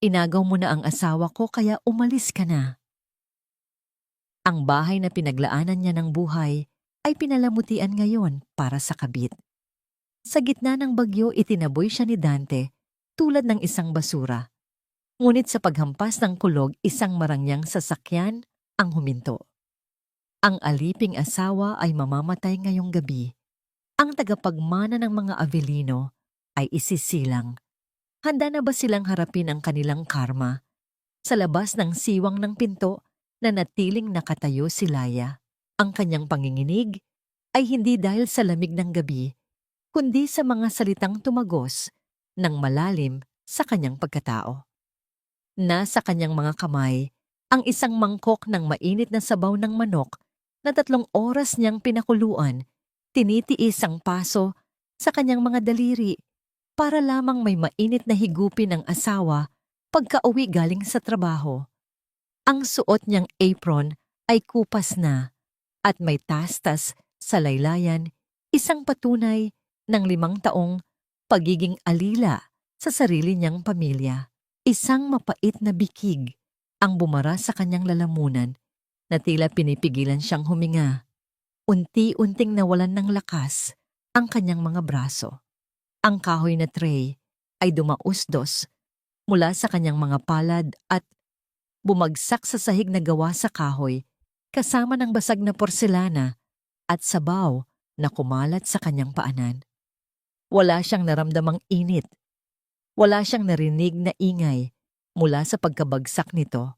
Inagaw mo na ang asawa ko kaya umalis ka na. Ang bahay na pinaglaanan niya ng buhay ay pinalamutian ngayon para sa kabit. Sa gitna ng bagyo itinaboy siya ni Dante tulad ng isang basura. Ngunit sa paghampas ng kulog isang marangyang sasakyan ang huminto. Ang aliping asawa ay mamamatay ngayong gabi. Ang tagapagmana ng mga Avellino ay isisilang. Handa na ba silang harapin ang kanilang karma? Sa labas ng siwang ng pinto, nanatiling nakatayo si Laya. Ang kanyang panginginig ay hindi dahil sa lamig ng gabi, kundi sa mga salitang tumagos ng malalim sa kanyang pagkatao. Nasa kanyang mga kamay ang isang mangkok ng mainit na sabaw ng manok na 3 oras niyang pinakuluan, tinitiis ang paso sa kanyang mga daliri para lamang may mainit na higupin ng asawa pagka-uwi galing sa trabaho. Ang suot niyang apron ay kupas na at may tastas sa laylayan, isang patunay ng 5 taong pagiging alila sa sarili niyang pamilya. Isang mapait na bikig ang bumara sa kanyang lalamunan na tila pinipigilan siyang huminga. Unti-unting nawalan ng lakas ang kanyang mga braso. Ang kahoy na tray ay dumausdos mula sa kanyang mga palad at bumagsak sa sahig na gawa sa kahoy kasama ng basag na porselana at sabaw na kumalat sa kanyang paanan. Wala siyang naramdamang init. Wala siyang narinig na ingay mula sa pagkabagsak nito.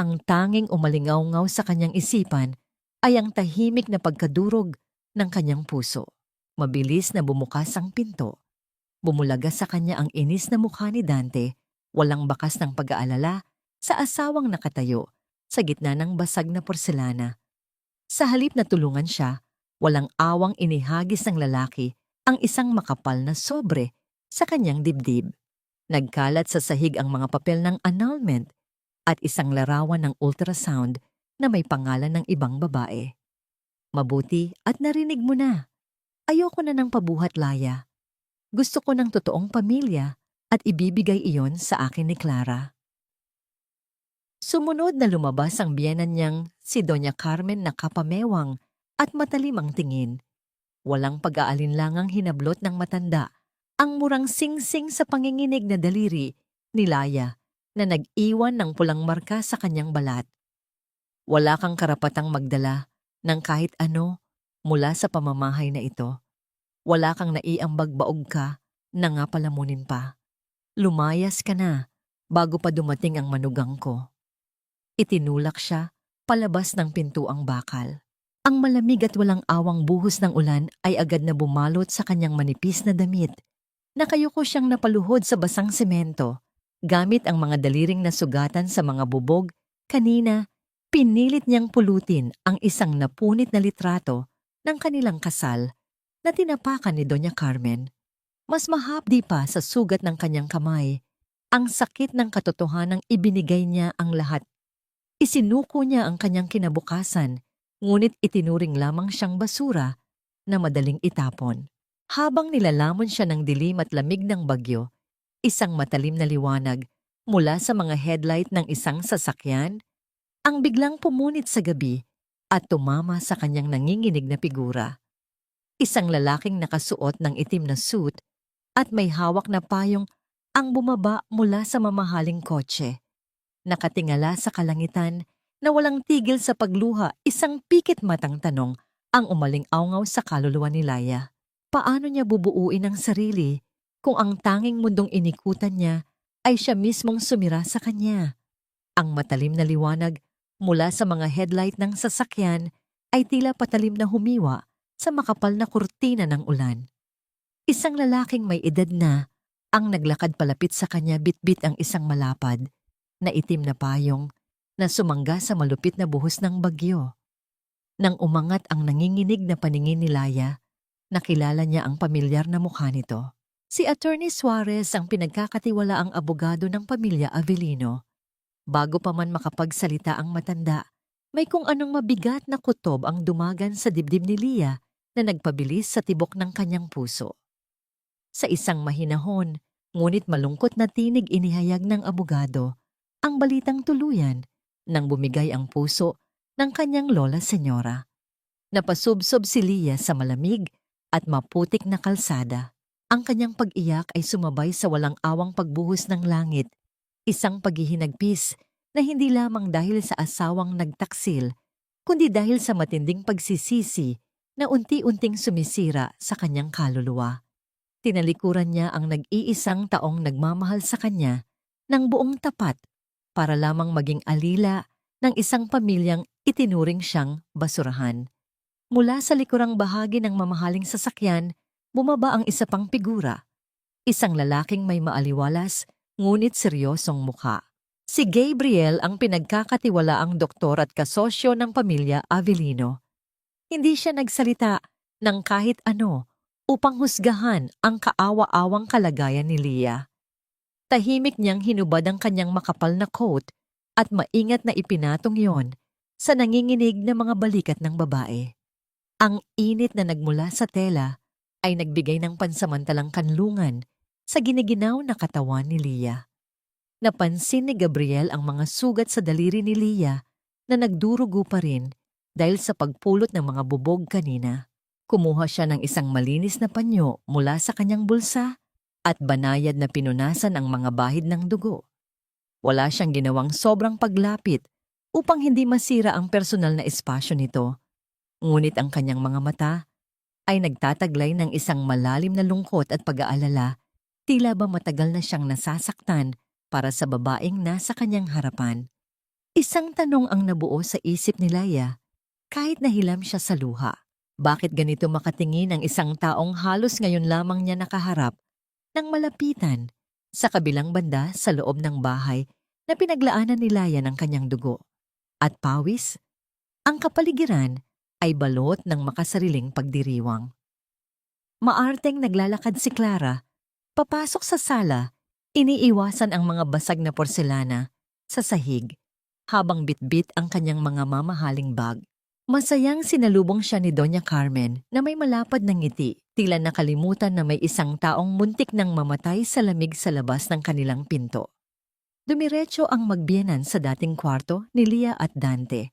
Ang tanging umalingaw-ngaw sa kanyang isipan ay ang tahimik na pagkadurog ng kanyang puso. Mabilis na bumukas ang pinto. Bumulaga sa kanya ang inis na mukha ni Dante, walang bakas ng pag-aalala sa asawang nakatayo sa gitna ng basag na porselana. Sa halip na tulungan siya, walang awang inihagis ng lalaki ang isang makapal na sobre sa kanyang dibdib. Nagkalat sa sahig ang mga papel ng annulment at isang larawan ng ultrasound na may pangalan ng ibang babae. Mabuti at narinig mo na. Ayoko na ng pabuhat, Laya. Gusto ko ng totoong pamilya at ibibigay iyon sa akin ni Clara. Sumunod na lumabas ang biyenan niyang si Doña Carmen na kapamewang at matalim ang tingin. Walang pag-aalinlangang hinablot ng matanda ang murang singsing sa panginginig na daliri ni Laya na nag-iwan ng pulang marka sa kanyang balat. Wala kang karapatang magdala ng kahit ano mula sa pamamahay na ito. Wala kang naiambag baog ka na nga palamunin pa. Lumayas ka na bago pa dumating ang manugang ko. Itinulak siya palabas ng pintuang bakal. Ang malamig at walang awang buhos ng ulan ay agad na bumalot sa kanyang manipis na damit. Nakayuko siyang napaluhod sa basang semento. Gamit ang mga daliring nasugatan sa mga bubog, kanina, pinilit niyang pulutin ang isang napunit na litrato ng kanilang kasal na tinapakan ni Doña Carmen. Mas mahapdi pa sa sugat ng kanyang kamay, ang sakit ng katotohanang ibinigay niya ang lahat. Isinuko niya ang kanyang kinabukasan, ngunit itinuring lamang siyang basura na madaling itapon. Habang nilalamon siya ng dilim at lamig ng bagyo, isang matalim na liwanag mula sa mga headlight ng isang sasakyan ang biglang pumunit sa gabi at tumama sa kanyang nanginginig na figura. Isang lalaking nakasuot ng itim na suit at may hawak na payong ang bumaba mula sa mamahaling kotse. Nakatingala sa kalangitan na walang tigil sa pagluha, isang pikit matang tanong ang umaling-awngaw sa kaluluwa ni Laya. Paano niya bubuuin ang sarili kung ang tanging mundong inikutan niya ay siya mismong sumira sa kanya? Ang matalim na liwanag mula sa mga headlight ng sasakyan ay tila patalim na humiwa sa makapal na kurtina ng ulan. Isang lalaking may edad na ang naglakad palapit sa kanya, bitbit ang isang malapad na itim na payong na sumangga sa malupit na buhos ng bagyo. Nang umangat ang nanginginig na paningin ni Laya, nakilala niya ang pamilyar na mukha nito. Si Attorney Suarez ang pinagkakatiwalaang abogado ng pamilya Avellino. Bago pa man makapagsalita ang matanda, may kung anong mabigat na kutob ang dumagan sa dibdib ni Lia na nagpabilis sa tibok ng kanyang puso. Sa isang mahinahon, Ngunit malungkot na tinig inihayag ng abogado ang balitang tuluyan nang bumigay ang puso ng kanyang lola senyora. Napasubsob si Leah sa malamig at maputik na kalsada. Ang kanyang pag-iyak ay sumabay sa walang awang pagbuhos ng langit, isang paghihinagpis na hindi lamang dahil sa asawang nagtaksil, kundi dahil sa matinding pagsisisi na unti-unting sumisira sa kanyang kaluluwa. Tinalikuran niya ang nag-iisang taong nagmamahal sa kanya ng buong tapat para lamang maging alila ng isang pamilyang itinuring siyang basurahan. Mula sa likurang bahagi ng mamahaling sasakyan, bumaba ang isa pang figura, isang lalaking may maaliwalas ngunit seryosong mukha. Si Gabriel ang pinagkakatiwalaang doktor at kasosyo ng pamilya Avellino. Hindi siya nagsalita ng kahit ano upang husgahan ang kaawa-awang kalagayan ni Leah. Tahimik niyang hinubad ang kanyang makapal na coat at maingat na ipinatong yon sa nanginginig na mga balikat ng babae. Ang init na nagmula sa tela ay nagbigay ng pansamantalang kanlungan sa giniginaw na katawan ni Leah. Napansin ni Gabriel ang mga sugat sa daliri ni Leah na nagdurugo pa rin dahil sa pagpulot ng mga bubog kanina. Kumuha siya ng isang malinis na panyo mula sa kanyang bulsa at banayad na pinunasan ang mga bahid ng dugo. Wala siyang ginawang sobrang paglapit upang hindi masira ang personal na espasyo nito. Ngunit ang kanyang mga mata ay nagtataglay ng isang malalim na lungkot at pag-aalala, tila ba matagal na siyang nasasaktan para sa babaeng nasa kanyang harapan. Isang tanong ang nabuo sa isip ni Leah, kahit nahilam siya sa luha. Bakit ganito makatingin ang isang taong halos ngayon lamang niya nakaharap ng malapitan sa kabilang banda sa loob ng bahay na pinaglaanan ni Leah ng kanyang dugo? At pawis, ang kapaligiran ay balot ng makasariling pagdiriwang. Maarteng naglalakad si Clara, papasok sa sala, iniiwasan ang mga basag na porselana sa sahig habang bitbit ang kanyang mga mamahaling bag. Masayang sinalubong siya ni Doña Carmen na may malapad na ngiti, tila nakalimutan na may isang taong muntik nang mamatay sa lamig sa labas ng kanilang pinto. Dumiretso ang magbiyenan sa dating kwarto ni Leah at Dante.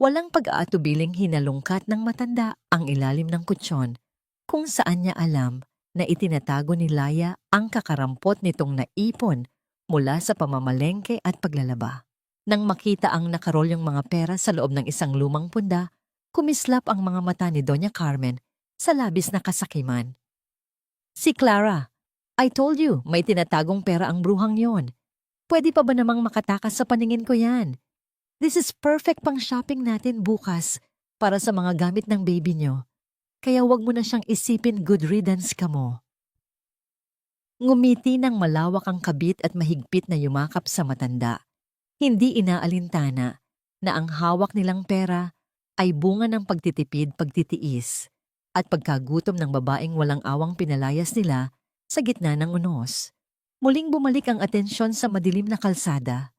Walang pag-aatubiling hinalungkat ng matanda ang ilalim ng kutsyon, kung saan niya alam na itinatago ni Leah ang kakarampot nitong naipon mula sa pamamalengke at paglalaba. Nang makita ang nakarolyong mga pera sa loob ng isang lumang punda, kumislap ang mga mata ni Doña Carmen sa labis na kasakiman. Si Clara, I told you, may tinatagong pera ang bruhang yon. Pwede pa ba namang makatakas sa paningin ko yan? This is perfect pang shopping natin bukas para sa mga gamit ng baby nyo. Kaya wag mo na siyang isipin good riddance ka mo. Ngumiti ng malawak ang kabit at mahigpit na yumakap sa matanda. Hindi inaalintana na ang hawak nilang pera ay bunga ng pagtitipid, pagtitiis at pagkagutom ng babaeng walang awang pinalayas nila sa gitna ng unos. Muling bumalik ang atensyon sa madilim na kalsada.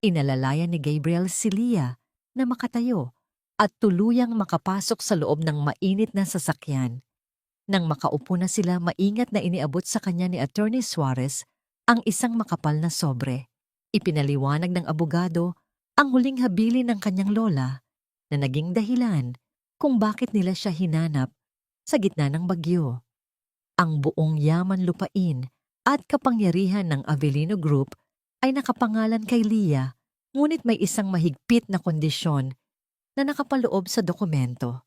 Inalalayan ni Gabriel si Leah na makatayo at tuluyang makapasok sa loob ng mainit na sasakyan. Nang makaupo na sila, maingat na iniabot sa kanya ni Attorney Suarez ang isang makapal na sobre. Ipinaliwanag ng abogado ang huling habilin ng kanyang lola na naging dahilan kung bakit nila siya hinanap sa gitna ng bagyo. Ang buong yaman lupain at kapangyarihan ng Avellino Group ay nakapangalan kay Leah, ngunit may isang mahigpit na kondisyon na nakapaloob sa dokumento.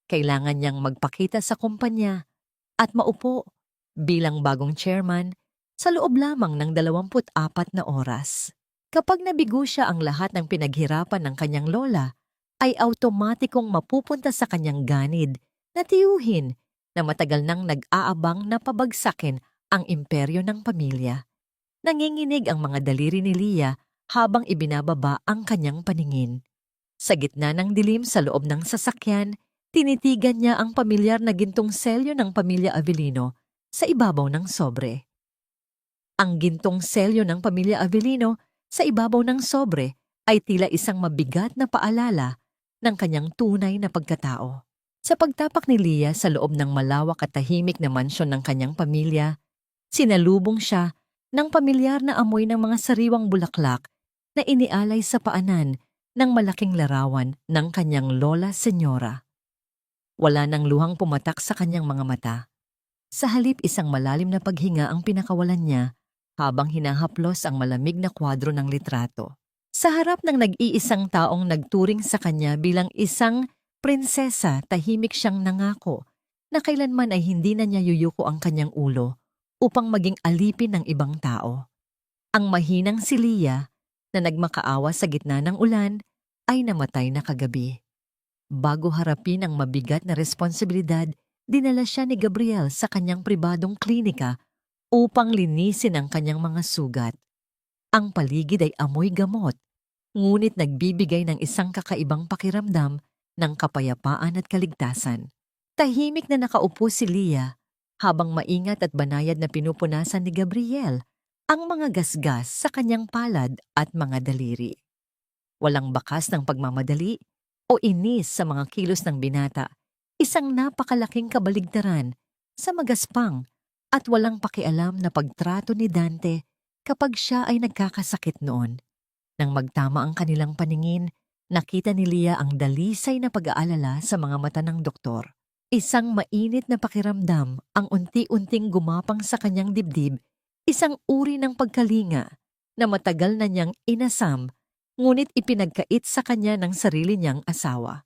Kailangan niyang magpakita sa kumpanya at maupo bilang bagong chairman sa loob lamang ng 24 na oras. Kapag nabigo siya ang lahat ng pinaghirapan ng kanyang lola, ay automatikong mapupunta sa kanyang ganid na tiyuhin na matagal nang nag-aabang na pabagsakin ang imperyo ng pamilya. Nanginginig ang mga daliri ni Leah habang ibinababa ang kanyang paningin. Sa gitna ng dilim sa loob ng sasakyan, tinitigan niya ang pamilyar na gintong selyo ng pamilya Avellino sa ibabaw ng sobre. Ang gintong selyo ng pamilya Avellino sa ibabaw ng sobre ay tila isang mabigat na paalala ng kanyang tunay na pagkatao. Sa pagtapak ni Leah sa loob ng malawak at tahimik na mansyon ng kanyang pamilya, sinalubong siya ng pamilyar na amoy ng mga sariwang bulaklak na inialay sa paanan ng malaking larawan ng kanyang lola senyora. Wala nang luhang pumatak sa kanyang mga mata. Sa halip isang malalim na paghinga ang pinakawalan niya habang hinahaplos ang malamig na kwadro ng litrato. Sa harap ng nag-iisang taong nagturing sa kanya bilang isang prinsesa, tahimik siyang nangako na kailanman ay hindi na niya yuyuko ang kanyang ulo upang maging alipin ng ibang tao. Ang mahinang si Leah na nagmakaawa sa gitna ng ulan ay namatay na kagabi. Bago harapin ang mabigat na responsibilidad, dinala siya ni Gabriel sa kanyang pribadong klinika upang linisin ang kanyang mga sugat. Ang paligid ay amoy gamot, ngunit nagbibigay ng isang kakaibang pakiramdam ng kapayapaan at kaligtasan. Tahimik na nakaupo si Leah habang maingat at banayad na pinupunasan ni Gabriel ang mga gasgas sa kanyang palad at mga daliri. Walang bakas ng pagmamadali o inis sa mga kilos ng binata, isang napakalaking kabaligtaran sa magaspang at walang pakialam na pagtrato ni Dante kapag siya ay nagkakasakit noon. Nang magtama ang kanilang paningin, nakita ni Leah ang dalisay na pag-aalala sa mga mata ng doktor. Isang mainit na pakiramdam ang unti-unting gumapang sa kanyang dibdib, isang uri ng pagkalinga na matagal na niyang inasam ngunit ipinagkait sa kanya ng sarili niyang asawa.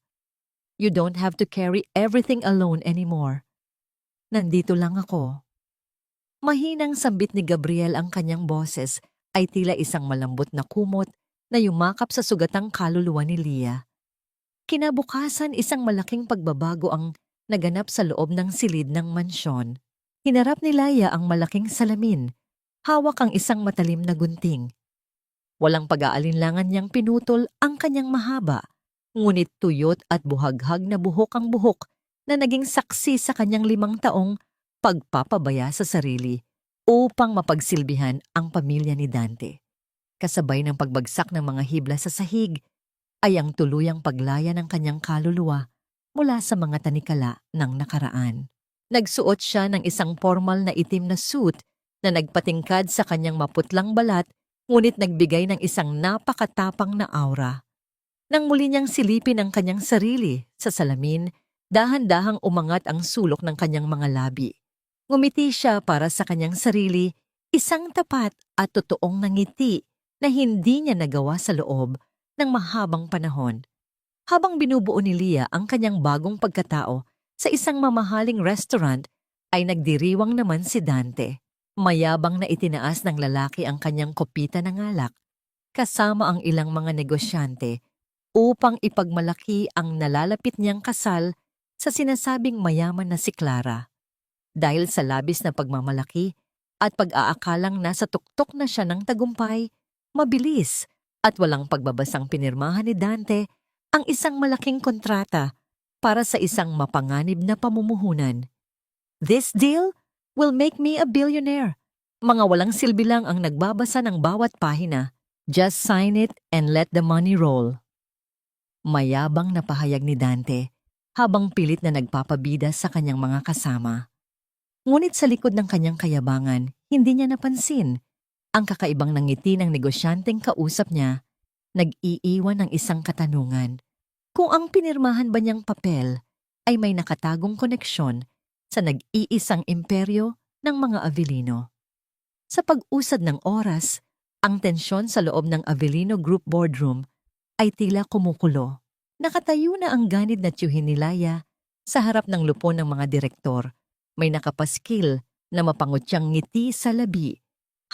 You don't have to carry everything alone anymore. Nandito lang ako. Mahinang sambit ni Gabriel ang kanyang boses ay tila isang malambot na kumot na yumakap sa sugatang kaluluwa ni Leah. Kinabukasan isang malaking pagbabago ang naganap sa loob ng silid ng mansyon. Hinarap ni Leah ang malaking salamin, hawak ang isang matalim na gunting. Walang pag-aalinlangan niyang pinutol ang kanyang mahaba, ngunit tuyot at buhaghag na buhok ang buhok na naging saksi sa kanyang 5 taong pagpapabaya sa sarili upang mapagsilbihan ang pamilya ni Dante. Kasabay ng pagbagsak ng mga hibla sa sahig, ay ang tuluyang paglaya ng kanyang kaluluwa mula sa mga tanikala ng nakaraan. Nagsuot siya ng isang formal na itim na suit na nagpatingkad sa kanyang maputlang balat, ngunit nagbigay ng isang napakatapang na aura. Nang muli niyang silipin ang kanyang sarili sa salamin, dahan-dahang umangat ang sulok ng kanyang mga labi. Ngumiti siya para sa kanyang sarili, isang tapat at totoong ngiti na hindi niya nagawa sa loob ng mahabang panahon. Habang binubuo ni Leah ang kanyang bagong pagkatao sa isang mamahaling restaurant, ay nagdiriwang naman si Dante. Mayabang na itinaas ng lalaki ang kanyang kopita ng alak, kasama ang ilang mga negosyante, upang ipagmalaki ang nalalapit niyang kasal sa sinasabing mayaman na si Clara. Dahil sa labis na pagmamalaki at pag-aakalang nasa tuktok na siya ng tagumpay, mabilis at walang pagbabasang pinirmahan ni Dante ang isang malaking kontrata para sa isang mapanganib na pamumuhunan. This deal will make me a billionaire. Mga walang silbi lang ang nagbabasa ng bawat pahina. Just sign it and let the money roll. Mayabang na pahayag ni Dante habang pilit na nagpapabida sa kanyang mga kasama. Ngunit sa likod ng kanyang kayabangan, hindi niya napansin ang kakaibang ngiti ng negosyanteng kausap niya. Nag-iiwan ng isang katanungan. Kung ang pinirmahan ba niyang papel ay may nakatagong koneksyon sa nag-iisang imperyo ng mga Avellino. Sa pag-usad ng oras, ang tensyon sa loob ng Avellino Group boardroom ay tila kumukulo. Nakatayo na ang ganid na tiyuhin ni Leah sa harap ng lupo ng mga direktor. May nakapaskil na mapangutyang ngiti sa labi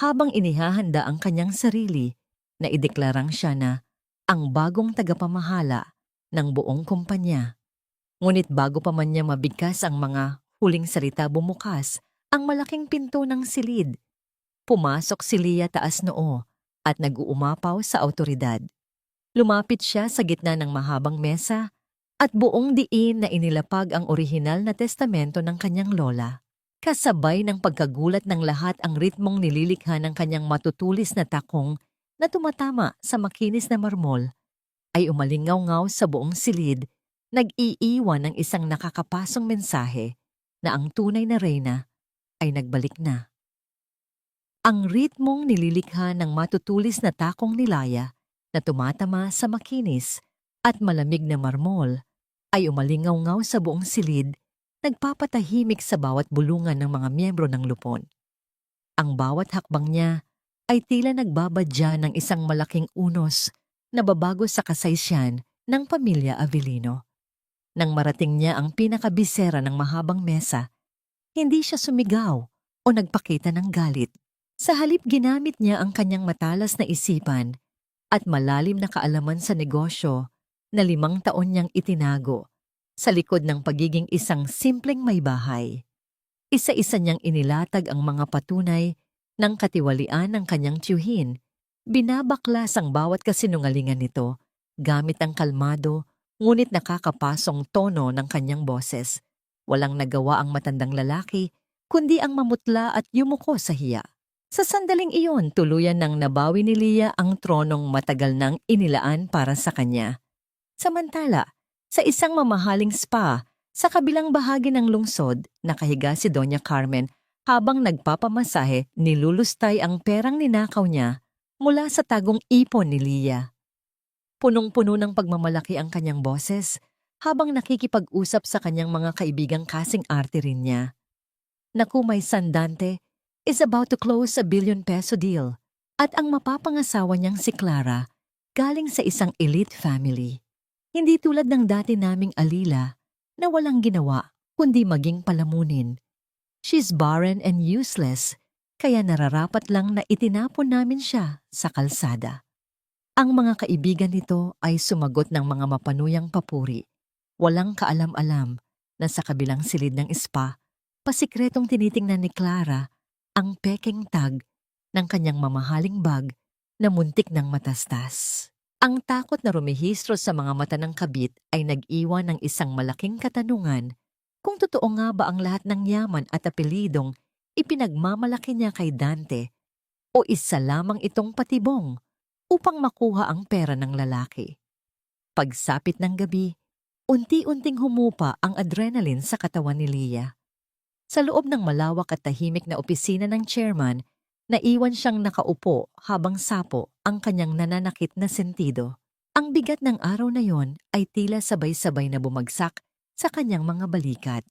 habang inihahanda ang kanyang sarili na ideklarang siya na ang bagong tagapamahala ng buong kumpanya. Ngunit bago pa man niya mabigkas ang mga huling salita, bumukas ang malaking pinto ng silid. Pumasok si Leah taas noo at nag-uumapaw sa awtoridad. Lumapit siya sa gitna ng mahabang mesa at buong diin na inilapag ang orihinal na testamento ng kanyang lola. Kasabay ng pagkagulat ng lahat ang ritmong nililikha ng kanyang matutulis na takong na tumatama sa makinis na marmol ay umalingaw-ngaw sa buong silid, nag-iiwan ng isang nakakapasong mensahe na ang tunay na reyna ay nagbalik na. Ang ritmong nililikha ng matutulis na takong ni Laya na tumatama sa makinis at malamig na marmol ay umalingaw-ngaw sa buong silid, nagpapatahimik sa bawat bulungan ng mga miyembro ng lupon. Ang bawat hakbang niya ay tila nagbabadya ng isang malaking unos na babago sa kasaysyan ng pamilya Avellino. Nang marating niya ang pinakabisera ng mahabang mesa, hindi siya sumigaw o nagpakita ng galit. Sa halip ginamit niya ang kanyang matalas na isipan at malalim na kaalaman sa negosyo na 5 taon niyang itinago sa likod ng pagiging isang simpleng may bahay. Isa-isa niyang inilatag ang mga patunay ng katiwalian ng kanyang tiyuhin. Binabaklas ang bawat kasinungalingan nito gamit ang kalmado ngunit nakakapasong tono ng kanyang boses. Walang nagawa ang matandang lalaki kundi ang mamutla at yumuko sa hiya. Sa sandaling iyon, tuluyan nang nabawi ni Leah ang tronong matagal nang inilaan para sa kanya. Samantala, sa isang mamahaling spa sa kabilang bahagi ng lungsod, nakahiga si Doña Carmen habang nagpapamasahe, nilulustay ang perang ninakaw niya mula sa tagong ipon ni Leah. Punong-puno ng pagmamalaki ang kanyang boses habang nakikipag-usap sa kanyang mga kaibigang kasing arte rin niya. Naku, may Sandante is about to close a ₱1 billion deal at ang mapapangasawa niyang si Clara galing sa isang elite family. Hindi tulad ng dati naming Alila na walang ginawa kundi maging palamunin. She's barren and useless, kaya nararapat lang na itinapon namin siya sa kalsada. Ang mga kaibigan nito ay sumagot ng mga mapanuyang papuri. Walang kaalam-alam na sa kabilang silid ng spa, pasikretong tinitingnan ni Clara ang peking tag ng kanyang mamahaling bag na muntik ng matastas. Ang takot na rumihistro sa mga mata ng kabit ay nag-iwan ng isang malaking katanungan kung totoo nga ba ang lahat ng yaman at apelidong ipinagmamalaki niya kay Dante o isa lamang itong patibong upang makuha ang pera ng lalaki. Pagsapit ng gabi, unti-unting humupa ang adrenaline sa katawan ni Leah. Sa loob ng malawak at tahimik na opisina ng chairman, naiwan siyang nakaupo habang sapo ang kanyang nananakit na sentido. Ang bigat ng araw na yon ay tila sabay-sabay na bumagsak sa kanyang mga balikat.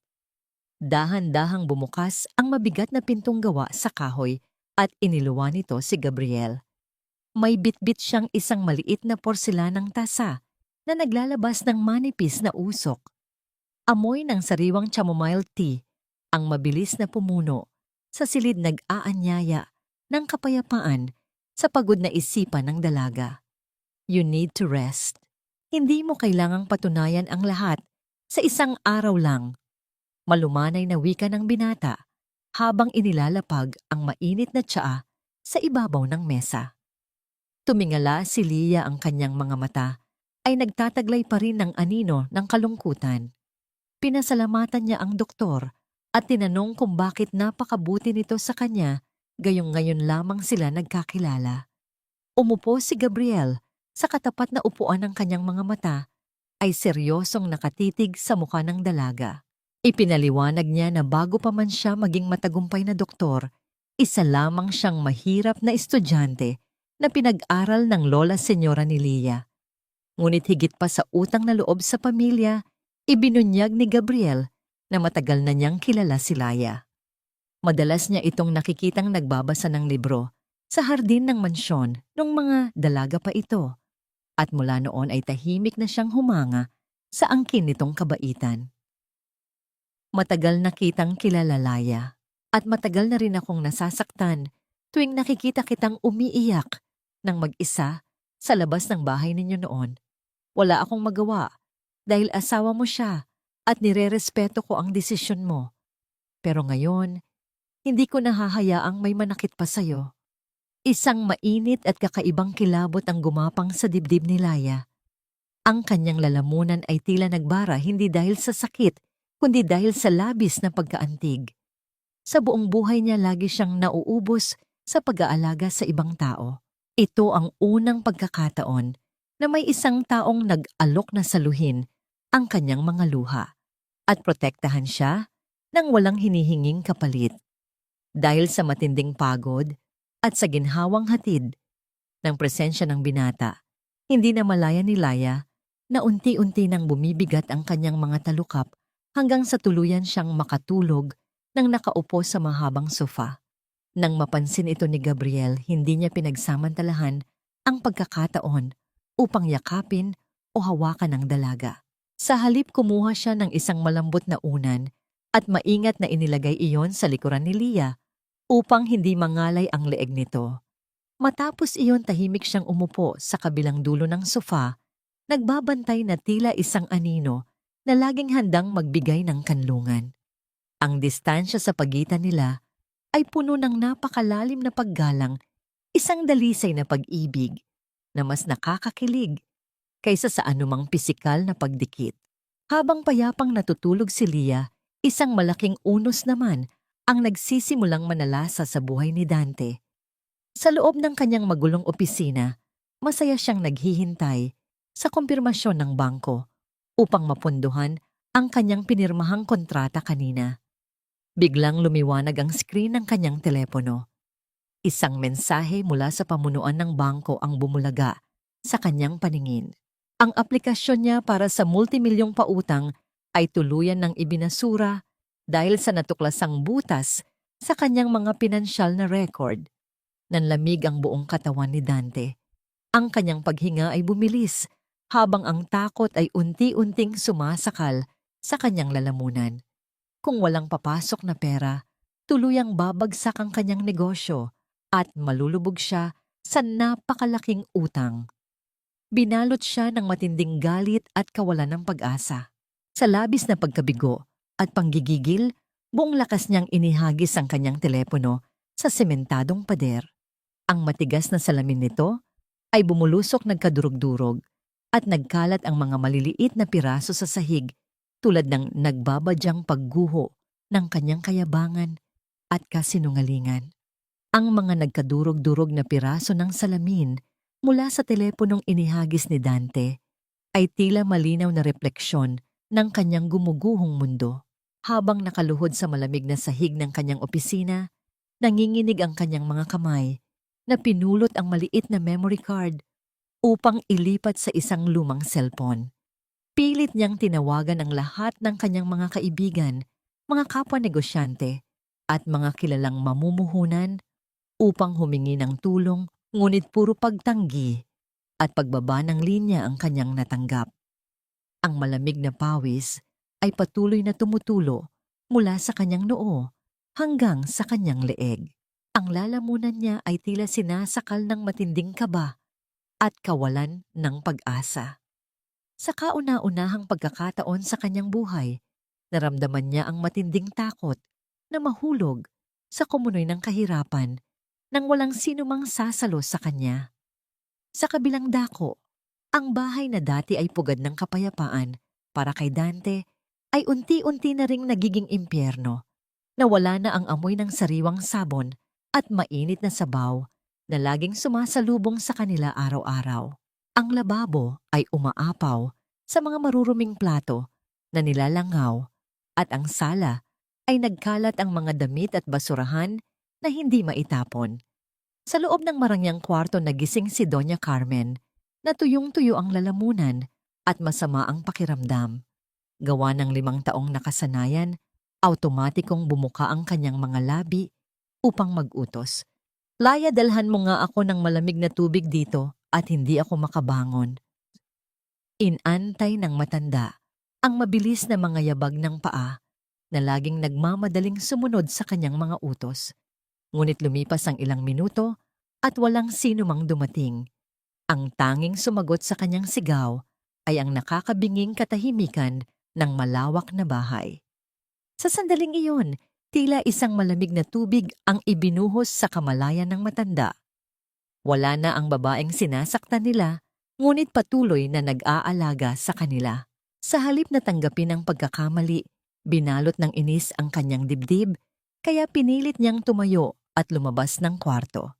Dahan-dahang bumukas ang mabigat na pintong gawa sa kahoy at iniluwa nito si Gabriel. May bitbit siyang isang maliit na porselanang tasa na naglalabas ng manipis na usok. Amoy ng sariwang chamomile tea ang mabilis na pumuno sa silid nag-aanyaya ng kapayapaan sa pagod na isipan ng dalaga. You need to rest. Hindi mo kailangang patunayan ang lahat sa isang araw lang. Malumanay na wika ng binata habang inilalapag ang mainit na tsaa sa ibabaw ng mesa. Tumingala si Leah, ang kanyang mga mata ay nagtataglay pa rin ng anino ng kalungkutan. Pinasalamatan niya ang doktor at tinanong kung bakit napakabuti nito sa kanya gayong ngayon lamang sila nagkakilala. Umupo si Gabriel sa katapat na upuan ng kanyang mga mata ay seryosong nakatitig sa mukha ng dalaga. Ipinaliwanag niya na bago pa man siya maging matagumpay na doktor, isa lamang siyang mahirap na estudyante na pinag-aral ng lola senyora ni Leah. Ngunit higit pa sa utang na loob sa pamilya, ibinunyag ni Gabriel na matagal na niyang kilala si Laya. Madalas niya itong nakikitang nagbabasa ng libro sa hardin ng mansyon nung mga dalaga pa ito, at mula noon ay tahimik na siyang humanga sa angkin nitong kabaitan. Matagal na kitang kilala, Laya, at matagal na rin akong nasasaktan tuwing nakikita kitang umiiyak ng mag-isa sa labas ng bahay ninyo noon. Wala akong magawa dahil asawa mo siya at nirerespeto ko ang desisyon mo. Pero ngayon, hindi ko nahahayaang may manakit pa sa'yo. Isang mainit at kakaibang kilabot ang gumapang sa dibdib ni Laya. Ang kanyang lalamunan ay tila nagbara hindi dahil sa sakit, kundi dahil sa labis na pagkaantig. Sa buong buhay niya lagi siyang nauubos sa pag-aalaga sa ibang tao. Ito ang unang pagkakataon na may isang taong nag-alok na saluhin ang kanyang mga luha at protektahan siya nang walang hinihinging kapalit. Dahil sa matinding pagod, At sa ginhawang hatid ng presensya ng binata, hindi na malaya ni Laya na unti-unti nang bumibigat ang kanyang mga talukap hanggang sa tuluyan siyang makatulog nang nakaupo sa mahabang sofa. Nang mapansin ito ni Gabriel, hindi niya pinagsamantalahan ang pagkakataon upang yakapin o hawakan ng dalaga. Sa halip kumuha siya ng isang malambot na unan at maingat na inilagay iyon sa likuran ni Lia upang hindi mangalay ang leeg nito. Matapos iyon, tahimik siyang umupo sa kabilang dulo ng sofa, nagbabantay na tila isang anino na laging handang magbigay ng kanlungan. Ang distansya sa pagitan nila ay puno ng napakalalim na paggalang, isang dalisay na pag-ibig na mas nakakakilig kaysa sa anumang pisikal na pagdikit. Habang payapang natutulog si Lia, isang malaking unos naman ang nagsisimulang manalasa sa buhay ni Dante. Sa loob ng kanyang magulong opisina, masaya siyang naghihintay sa kumpirmasyon ng bangko upang mapunduhan ang kanyang pinirmahang kontrata kanina. Biglang lumiwanag ang screen ng kanyang telepono. Isang mensahe mula sa pamunuan ng bangko ang bumulaga sa kanyang paningin. Ang aplikasyon niya para sa multimilyong pautang ay tuluyan ng ibinasura dahil sa natuklasang butas sa kanyang mga pinansyal na record. Nanlamig ang buong katawan ni Dante. Ang kanyang paghinga ay bumilis habang ang takot ay unti-unting sumasakal sa kanyang lalamunan. Kung walang papasok na pera, tuluyang babagsak ang kanyang negosyo at malulubog siya sa napakalaking utang. Binalot siya ng matinding galit at kawalan ng pag-asa. Sa labis na pagkabigo at panggigigil, buong lakas niyang inihagis ang kanyang telepono sa sementadong pader. Ang matigas na salamin nito ay bumulusok nagkadurog-durog at nagkalat ang mga maliliit na piraso sa sahig tulad ng nagbabadyang pagguho ng kanyang kayabangan at kasinungalingan. Ang mga nagkadurog-durog na piraso ng salamin mula sa teleponong inihagis ni Dante ay tila malinaw na refleksyon ng kanyang gumuguhong mundo. Habang nakaluhod sa malamig na sahig ng kanyang opisina, nanginginig ang kanyang mga kamay na pinulot ang maliit na memory card upang ilipat sa isang lumang cellphone. Pilit niyang tinawagan ang lahat ng kanyang mga kaibigan, mga kapwa negosyante at mga kilalang mamumuhunan upang humingi ng tulong, ngunit puro pagtanggi at pagbaba ng linya ang kanyang natanggap. Ang malamig na pawis ay patuloy na tumutulo mula sa kanyang noo hanggang sa kanyang leeg. Ang lalamunan niya ay tila sinasakal ng matinding kaba at kawalan ng pag-asa. Sa kauna-unahang pagkakataon sa kanyang buhay, naramdaman niya ang matinding takot na mahulog sa kumunoy ng kahirapan nang walang sinumang sasalo sa kanya. Sa kabilang dako, ang bahay na dati ay pugad ng kapayapaan para kay Dante ay unti-unti na ring nagiging impyerno. Nawala na ang amoy ng sariwang sabon at mainit na sabaw na laging sumasalubong sa kanila araw-araw. Ang lababo ay umaapaw sa mga maruruming plato na nilalangaw at ang sala ay nagkalat ang mga damit at basurahan na hindi maitapon. Sa loob ng marangyang kwarto nagising si Doña Carmen na tuyong-tuyo ang lalamunan at masama ang pakiramdam. Gawa ng 5 taong nakasanayan, automatikong bumuka ang kanyang mga labi upang mag-utos. Laya, dalhan mo nga ako ng malamig na tubig dito at hindi ako makabangon. Inantay ng matanda ang mabilis na mga yabag ng paa na laging nagmamadaling sumunod sa kanyang mga utos. Ngunit lumipas ang ilang minuto at walang sino mang dumating. Ang tanging sumagot sa kanyang sigaw ay ang nakakabinging katahimikan ng malawak na bahay. Sa sandaling iyon, tila isang malamig na tubig ang ibinuhos sa kamalayan ng matanda. Wala na ang babaeng sinasaktan nila, ngunit patuloy na nag-aalaga sa kanila. Sa halip na tanggapin ang pagkakamali, binalot ng inis ang kanyang dibdib, kaya pinilit niyang tumayo at lumabas ng kwarto.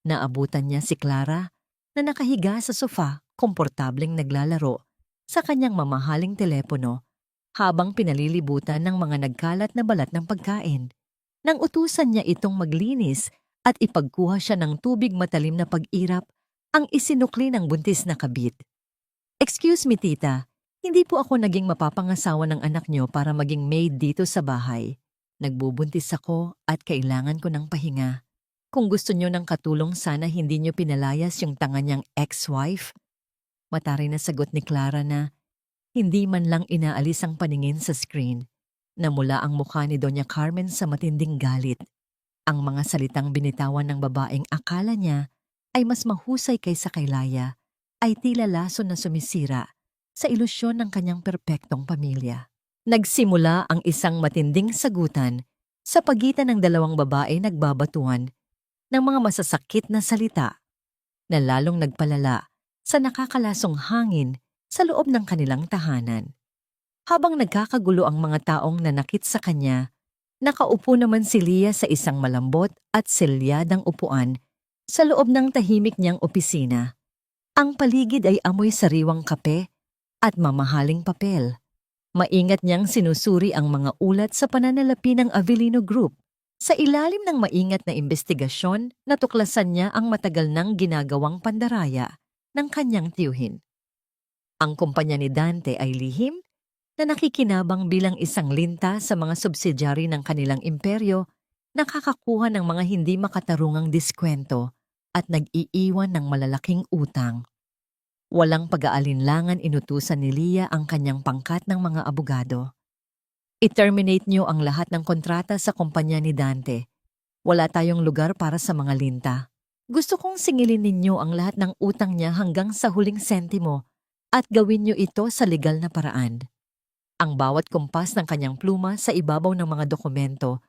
Naabutan niya si Clara na nakahiga sa sofa, komportableng naglalaro sa kanyang mamahaling telepono habang pinalilibutan ng mga nagkalat na balat ng pagkain. Nang utusan niya itong maglinis at ipagkuha siya ng tubig matalim na pag-irap ang isinukli ng buntis na kabit. "Excuse me, tita. Hindi po ako naging mapapangasawa ng anak niyo para maging maid dito sa bahay. Nagbubuntis ako at kailangan ko ng pahinga. Kung gusto niyo ng katulong sana hindi niyo pinalayas yung tanga niyang ex-wife." Mataray na sagot ni Clara na hindi man lang inaalis ang paningin sa screen. Namula ang mukha ni Doña Carmen sa matinding galit. Ang mga salitang binitawan ng babaeng akala niya ay mas mahusay kaysa kay Laya ay tila lason na sumisira sa ilusyon ng kanyang perpektong pamilya. Nagsimula ang isang matinding sagutan sa pagitan ng dalawang babae nagbabatuan ng mga masasakit na salita na lalong nagpalala sa nakakalasong hangin sa loob ng kanilang tahanan. Habang nagkakagulo ang mga taong nanakit sa kanya, nakaupo naman si Lia sa isang malambot at selyadang upuan sa loob ng tahimik niyang opisina. Ang paligid ay amoy sariwang kape at mamahaling papel. Maingat niyang sinusuri ang mga ulat sa pananalapi ng Avellino Group. Sa ilalim ng maingat na investigasyon, natuklasan niya ang matagal nang ginagawang pandaraya ng kanyang tiyuhin. Ang kumpanya ni Dante ay lihim na nakikinabang bilang isang linta sa mga subsidyary ng kanilang imperyo, nakakakuha ng mga hindi makatarungang diskwento at nag-iiwan ng malalaking utang. Walang pag-aalinlangan inutusan ni Lia ang kanyang pangkat ng mga abogado. "I-terminate niyo ang lahat ng kontrata sa kumpanya ni Dante. Wala tayong lugar para sa mga linta. Gusto kong singilin ninyo ang lahat ng utang niya hanggang sa huling sentimo at gawin niyo ito sa legal na paraan." Ang bawat kumpas ng kanyang pluma sa ibabaw ng mga dokumento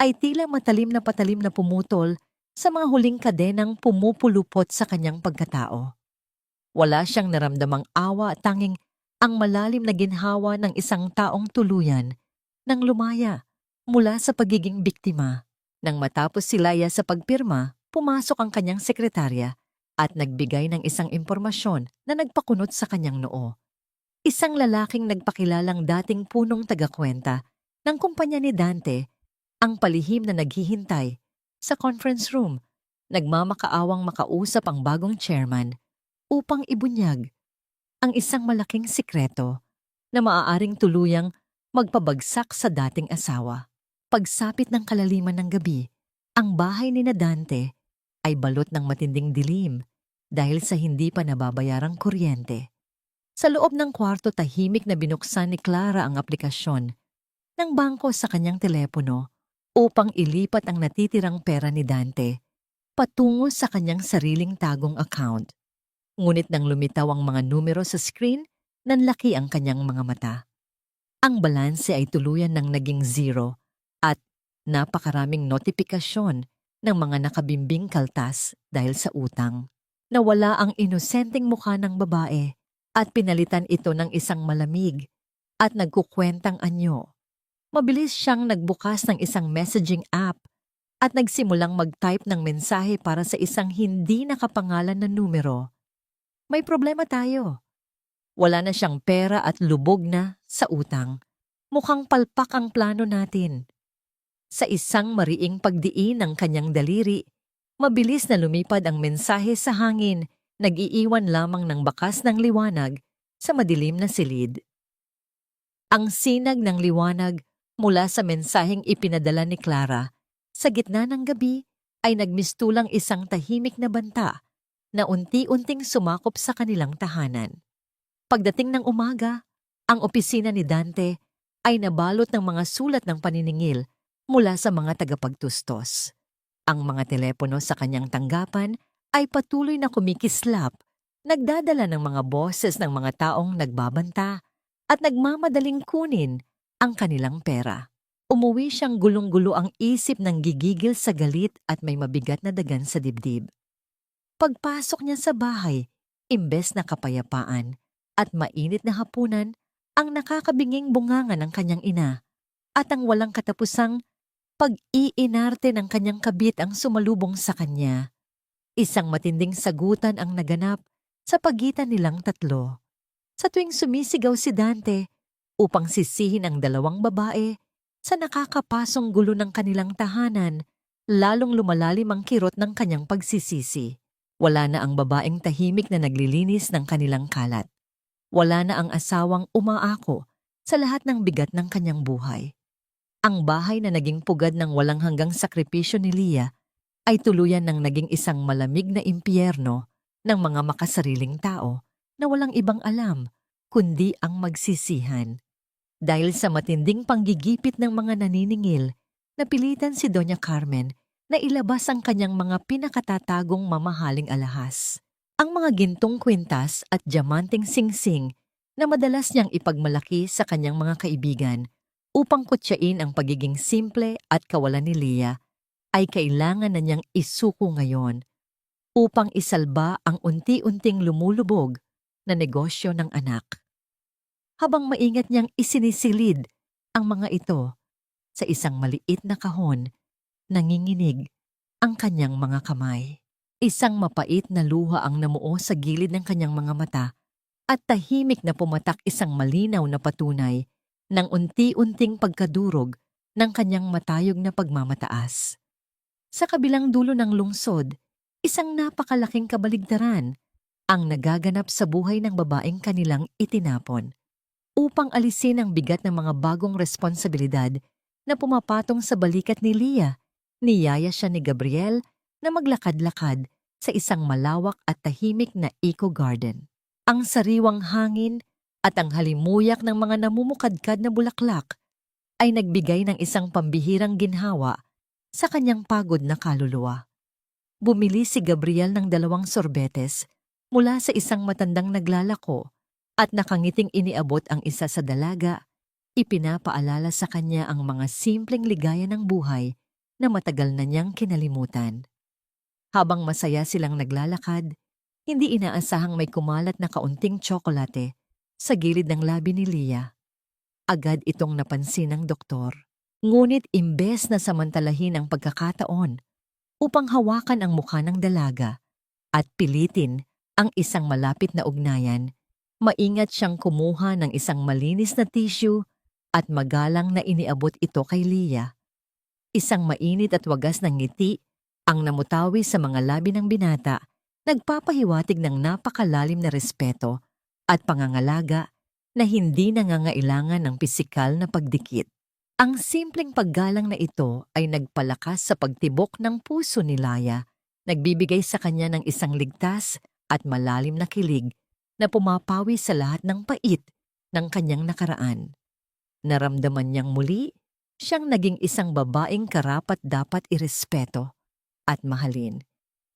ay tila matalim na patalim na pumutol sa mga huling kadenang pumupulupot sa kanyang pagkatao. Wala siyang naramdamang awa, tanging ang malalim na ginhawa ng isang taong tuluyan nang lumaya mula sa pagiging biktima. Nang matapos si Laya sa pagpirma, pumasok ang kanyang sekretarya at nagbigay ng isang impormasyon na nagpakunot sa kanyang noo. Isang lalaking nagpakilalang dating punong tagakwenta ng kumpanya ni Dante ang palihim na naghihintay sa conference room, nagmamakaawang makausap ang bagong chairman upang ibunyag ang isang malaking sikreto na maaaring tuluyang magpabagsak sa dating asawa. Pagsapit ng kalaliman ng gabi, ang bahay ni Dante ay balot ng matinding dilim dahil sa hindi pa nababayarang kuryente. Sa loob ng kwarto, tahimik na binuksan ni Clara ang aplikasyon ng bangko sa kanyang telepono upang ilipat ang natitirang pera ni Dante patungo sa kanyang sariling tagong account. Ngunit nang lumitaw ang mga numero sa screen, nanlaki ang kanyang mga mata. Ang balanse ay tuluyan ng naging zero at napakaraming notifikasyon ng mga nakabimbing kaltas dahil sa utang. Nawala ang inosenteng mukha ng babae at pinalitan ito ng isang malamig at nagkukwentang anyo. Mabilis siyang nagbukas ng isang messaging app at nagsimulang mag-type ng mensahe para sa isang hindi nakapangalan na numero. "May problema tayo." Wala na siyang pera at lubog na sa utang. Mukhang palpak ang plano natin. Sa isang mariing pagdiin ng kanyang daliri, mabilis na lumipad ang mensahe sa hangin, nag-iiwan lamang ng bakas ng liwanag sa madilim na silid. Ang sinag ng liwanag mula sa mensaheng ipinadala ni Clara sa gitna ng gabi ay nagmistulang isang tahimik na banta na unti-unting sumakop sa kanilang tahanan. Pagdating ng umaga, ang opisina ni Dante ay nabalot ng mga sulat ng paniningil mula sa mga tagapagtustos. Ang mga telepono sa kanyang tanggapan ay patuloy na kumikislap, nagdadala ng mga boses ng mga taong nagbabanta at nagmamadaling kunin ang kanilang pera. Umuwi siyang gulong-gulo, ang isip ng gigigil sa galit at may mabigat na dagan sa dibdib. Pagpasok niya sa bahay, imbes na kapayapaan at mainit na hapunan, ang nakakabinging bunganga ng kanyang ina at ang walang katapusang pag-iinarte ng kanyang kabit ang sumalubong sa kanya. Isang matinding sagutan ang naganap sa pagitan nilang tatlo. Sa tuwing sumisigaw si Dante upang sisihin ang dalawang babae sa nakakapasong gulo ng kanilang tahanan, lalong lumalalim ang kirot ng kanyang pagsisisi. Wala na ang babaeng tahimik na naglilinis ng kanilang kalat. Wala na ang asawang umaako sa lahat ng bigat ng kanyang buhay. Ang bahay na naging pugad ng walang hanggang sakripisyo ni Leah ay tuluyan ng naging isang malamig na impyerno ng mga makasariling tao na walang ibang alam kundi ang magsisihan. Dahil sa matinding panggigipit ng mga naniningil, napilitan si Doña Carmen na ilabas ang kanyang mga pinakatatagong mamahaling alahas. Ang mga gintong kwintas at diamanting singsing na madalas niyang ipagmalaki sa kanyang mga kaibigan upang kutsain ang pagiging simple at kawalan ni Leah ay kailangan na niyang isuko ngayon upang isalba ang unti-unting lumulubog na negosyo ng anak. Habang maingat niyang isinisilid ang mga ito sa isang maliit na kahon, nanginginig ang kanyang mga kamay. Isang mapait na luha ang namuo sa gilid ng kanyang mga mata at tahimik na pumatak isang malinaw na patunay ng unti-unting pagkadurog ng kanyang matayog na pagmamataas. Sa kabilang dulo ng lungsod, isang napakalaking kabaligtaran ang nagaganap sa buhay ng babaeng kanilang itinapon. Upang alisin ang bigat ng mga bagong responsibilidad na pumapatong sa balikat ni Leah, niyaya siya ni Gabriel na maglakad-lakad sa isang malawak at tahimik na eco-garden. Ang sariwang hangin at ang halimuyak ng mga namumukadkad na bulaklak ay nagbigay ng isang pambihirang ginhawa sa kanyang pagod na kaluluwa. Bumili si Gabriel ng 2 sorbetes mula sa isang matandang naglalako at nakangiting iniabot ang isa sa dalaga, ipinapaalala sa kanya ang mga simpleng ligaya ng buhay na matagal na niyang kinalimutan. Habang masaya silang naglalakad, hindi inaasahang may kumalat na kaunting tsokolate sa gilid ng labi ni Leah. Agad itong napansin ng doktor. Ngunit imbes na samantalahin ang pagkakataon upang hawakan ang mukha ng dalaga at pilitin ang isang malapit na ugnayan, maingat siyang kumuha ng isang malinis na tissue at magalang na iniabot ito kay Leah. Isang mainit at wagas ng ngiti ang namutawi sa mga labi ng binata, nagpapahiwatig ng napakalalim na respeto at pangangalaga na hindi nangangailangan ng pisikal na pagdikit. Ang simpleng paggalang na ito ay nagpalakas sa pagtibok ng puso ni Leah, nagbibigay sa kanya ng isang ligtas at malalim na kilig na pumapawi sa lahat ng pait ng kanyang nakaraan. Naramdaman niyang muli siyang naging isang babaeng karapat-dapat irespeto at mahalin.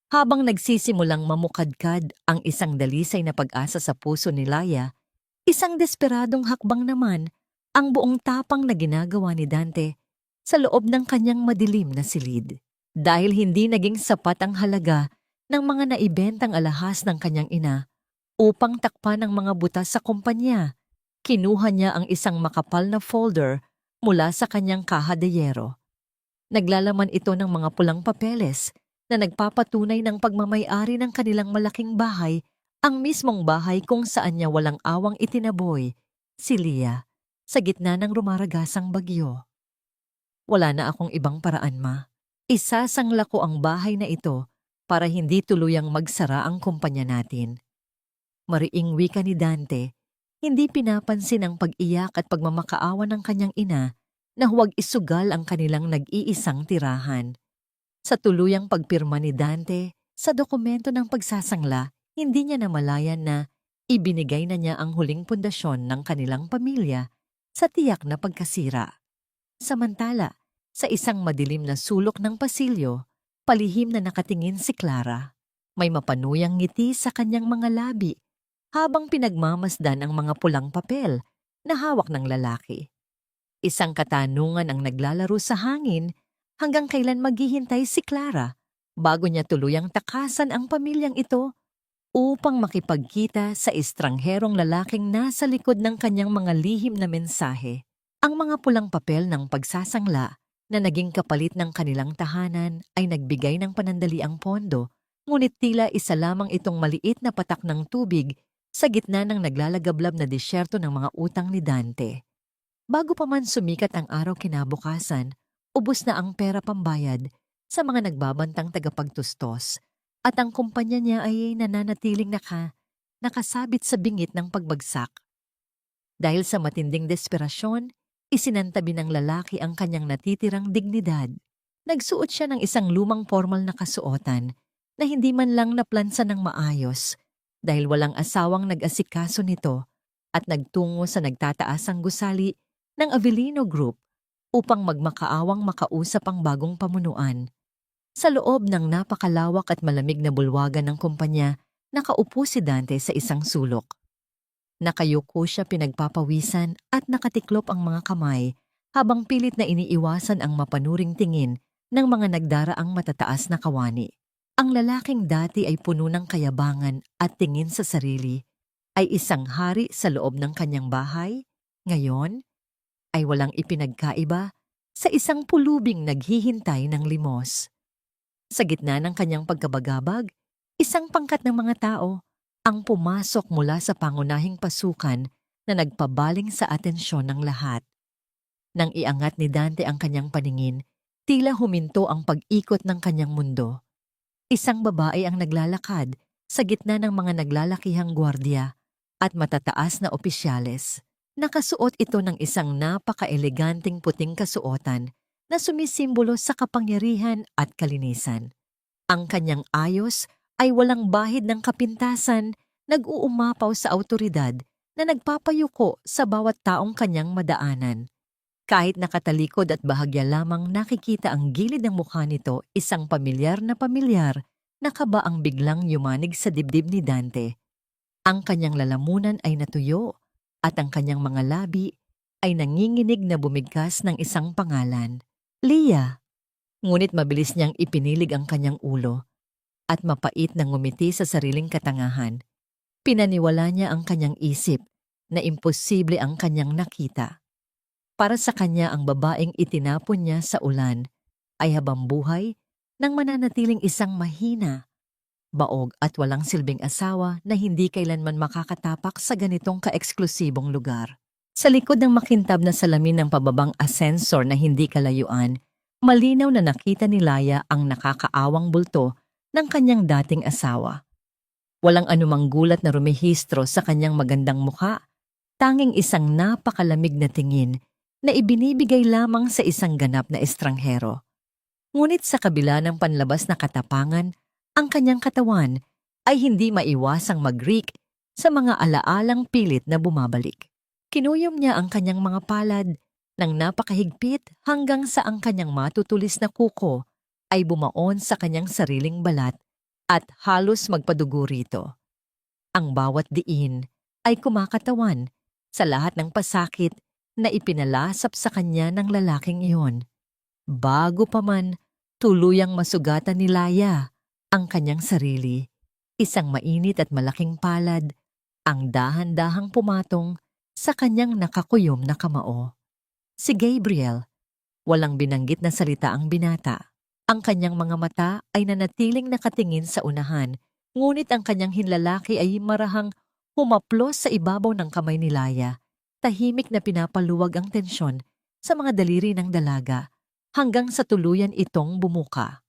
Habang nagsisimulang mamukadkad ang isang dalisay na pag-asa sa puso ni Leah, isang desperadong hakbang naman ang buong tapang na ginagawa ni Dante sa loob ng kanyang madilim na silid. Dahil hindi naging sapat ang halaga ng mga naibentang alahas ng kanyang ina upang takpan ang mga butas sa kumpanya, kinuha niya ang isang makapal na folder mula sa kanyang kaha de yero. Naglalaman ito ng mga pulang papeles na nagpapatunay ng pagmamay-ari ng kanilang malaking bahay, ang mismong bahay kung saan niya walang awang itinaboy si Leah sa gitna ng rumaragasang bagyo. Wala na akong ibang paraan, ma. Isasangla ko ang bahay na ito para hindi tuluyang magsara ang kumpanya natin. Mariing wika ni Dante, hindi pinapansin ang pag-iyak at pagmamakaawa ng kanyang ina na huwag isugal ang kanilang nag-iisang tirahan. Sa tuluyang pagpirma ni Dante sa dokumento ng pagsasangla, hindi niya namalayan na ibinigay na niya ang huling pundasyon ng kanilang pamilya sa tiyak na pagkasira. Samantala, sa isang madilim na sulok ng pasilyo, palihim na nakatingin si Clara. May mapanuyang ngiti sa kanyang mga labi habang pinagmamasdan ang mga pulang papel na hawak ng lalaki. Isang katanungan ang naglalaro sa hangin hanggang kailan maghihintay si Clara bago niya tuluyang takasan ang pamilyang ito upang makipagkita sa estrangherong lalaking nasa likod ng kanyang mga lihim na mensahe. Ang mga pulang papel ng pagsasangla na naging kapalit ng kanilang tahanan ay nagbigay ng panandaliang pondo, ngunit tila isa lamang itong maliit na patak ng tubig sa gitna ng naglalagablab na disyerto ng mga utang ni Dante. Bago pa man sumikat ang araw kinabukasan, ubos na ang pera pambayad sa mga nagbabantang tagapagtustos at ang kumpanya niya ay nananatiling nakasabit sa bingit ng pagbagsak. Dahil sa matinding desperasyon, isinantabi ng lalaki ang kanyang natitirang dignidad. Nagsuot siya ng isang lumang formal na kasuotan na hindi man lang naplansa ng maayos dahil walang asawang nag-asikaso nito at nagtungo sa nagtataasang gusali ng Avellino Group upang magmakaawang makausap ang bagong pamunuan. Sa loob ng napakalawak at malamig na bulwagan ng kumpanya, nakaupo si Dante sa isang sulok. Nakayuko siya pinagpapawisan at nakatiklop ang mga kamay habang pilit na iniiwasan ang mapanuring tingin ng mga nagdaraang matataas na kawani. Ang lalaking dati ay puno ng kayabangan at tingin sa sarili, ay isang hari sa loob ng kanyang bahay, ngayon ay walang ipinagkaiba sa isang pulubing naghihintay ng limos. Sa gitna ng kanyang pagkabagabag, isang pangkat ng mga tao ang pumasok mula sa pangunahing pasukan na nagpabaling sa atensyon ng lahat. Nang iangat ni Dante ang kanyang paningin, tila huminto ang pag-ikot ng kanyang mundo. Isang babae ang naglalakad sa gitna ng mga naglalakihang gwardiya at matataas na opisyales. Nakasuot ito ng isang napaka-eleganteng puting kasuotan na sumisimbolo sa kapangyarihan at kalinisan. Ang kanyang ayos ay walang bahid ng kapintasan, nag-uumapaw sa awtoridad na nagpapayuko sa bawat taong kanyang madaanan. Kahit nakatalikod at bahagya lamang nakikita ang gilid ng mukha nito, isang pamilyar na kaba ang biglang yumanig sa dibdib ni Dante. Ang kanyang lalamunan ay natuyo at ang kanyang mga labi ay nanginginig na bumigkas ng isang pangalan, Leah. Ngunit mabilis niyang ipinilig ang kanyang ulo at mapait na ngumiti sa sariling katangahan. Pinaniwala niya ang kanyang isip na imposible ang kanyang nakita. Para sa kanya ang babaeng itinapon niya sa ulan ay habang buhay nang mananatiling isang mahina, baog at walang silbing asawa na hindi kailanman makakatapak sa ganitong kaeksklusibong lugar. Sa likod ng makintab na salamin ng pababang ascensor na hindi kalayuan, malinaw na nakita ni Laya ang nakakaawang bulto ng kanyang dating asawa. Walang anumang gulat na rumehistro sa kanyang magandang mukha, tanging isang napakalamig na tingin na ibinibigay lamang sa isang ganap na estranghero. Ngunit sa kabila ng panlabas na katapangan, ang kanyang katawan ay hindi maiwasang mag-reek sa mga alaalang pilit na bumabalik. Kinuyom niya ang kanyang mga palad ng napakahigpit hanggang sa ang kanyang matutulis na kuko ay bumaon sa kanyang sariling balat at halos magpadugo rito. Ang bawat diin ay kumakatawan sa lahat ng pasakit na ipinalasap sa kanya ng lalaking iyon. Bago pa man tuluyang masugatan ni Laya ang kanyang sarili, isang mainit at malaking palad ang dahan-dahang pumatong sa kanyang nakakuyom na kamao. Si Gabriel, walang binanggit na salita ang binata. Ang kanyang mga mata ay nanatiling nakatingin sa unahan, ngunit ang kanyang hinlalaki ay marahang humaplos sa ibabaw ng kamay ni Laya. Tahimik na pinapaluwag ang tensyon sa mga daliri ng dalaga hanggang sa tuluyan itong bumuka.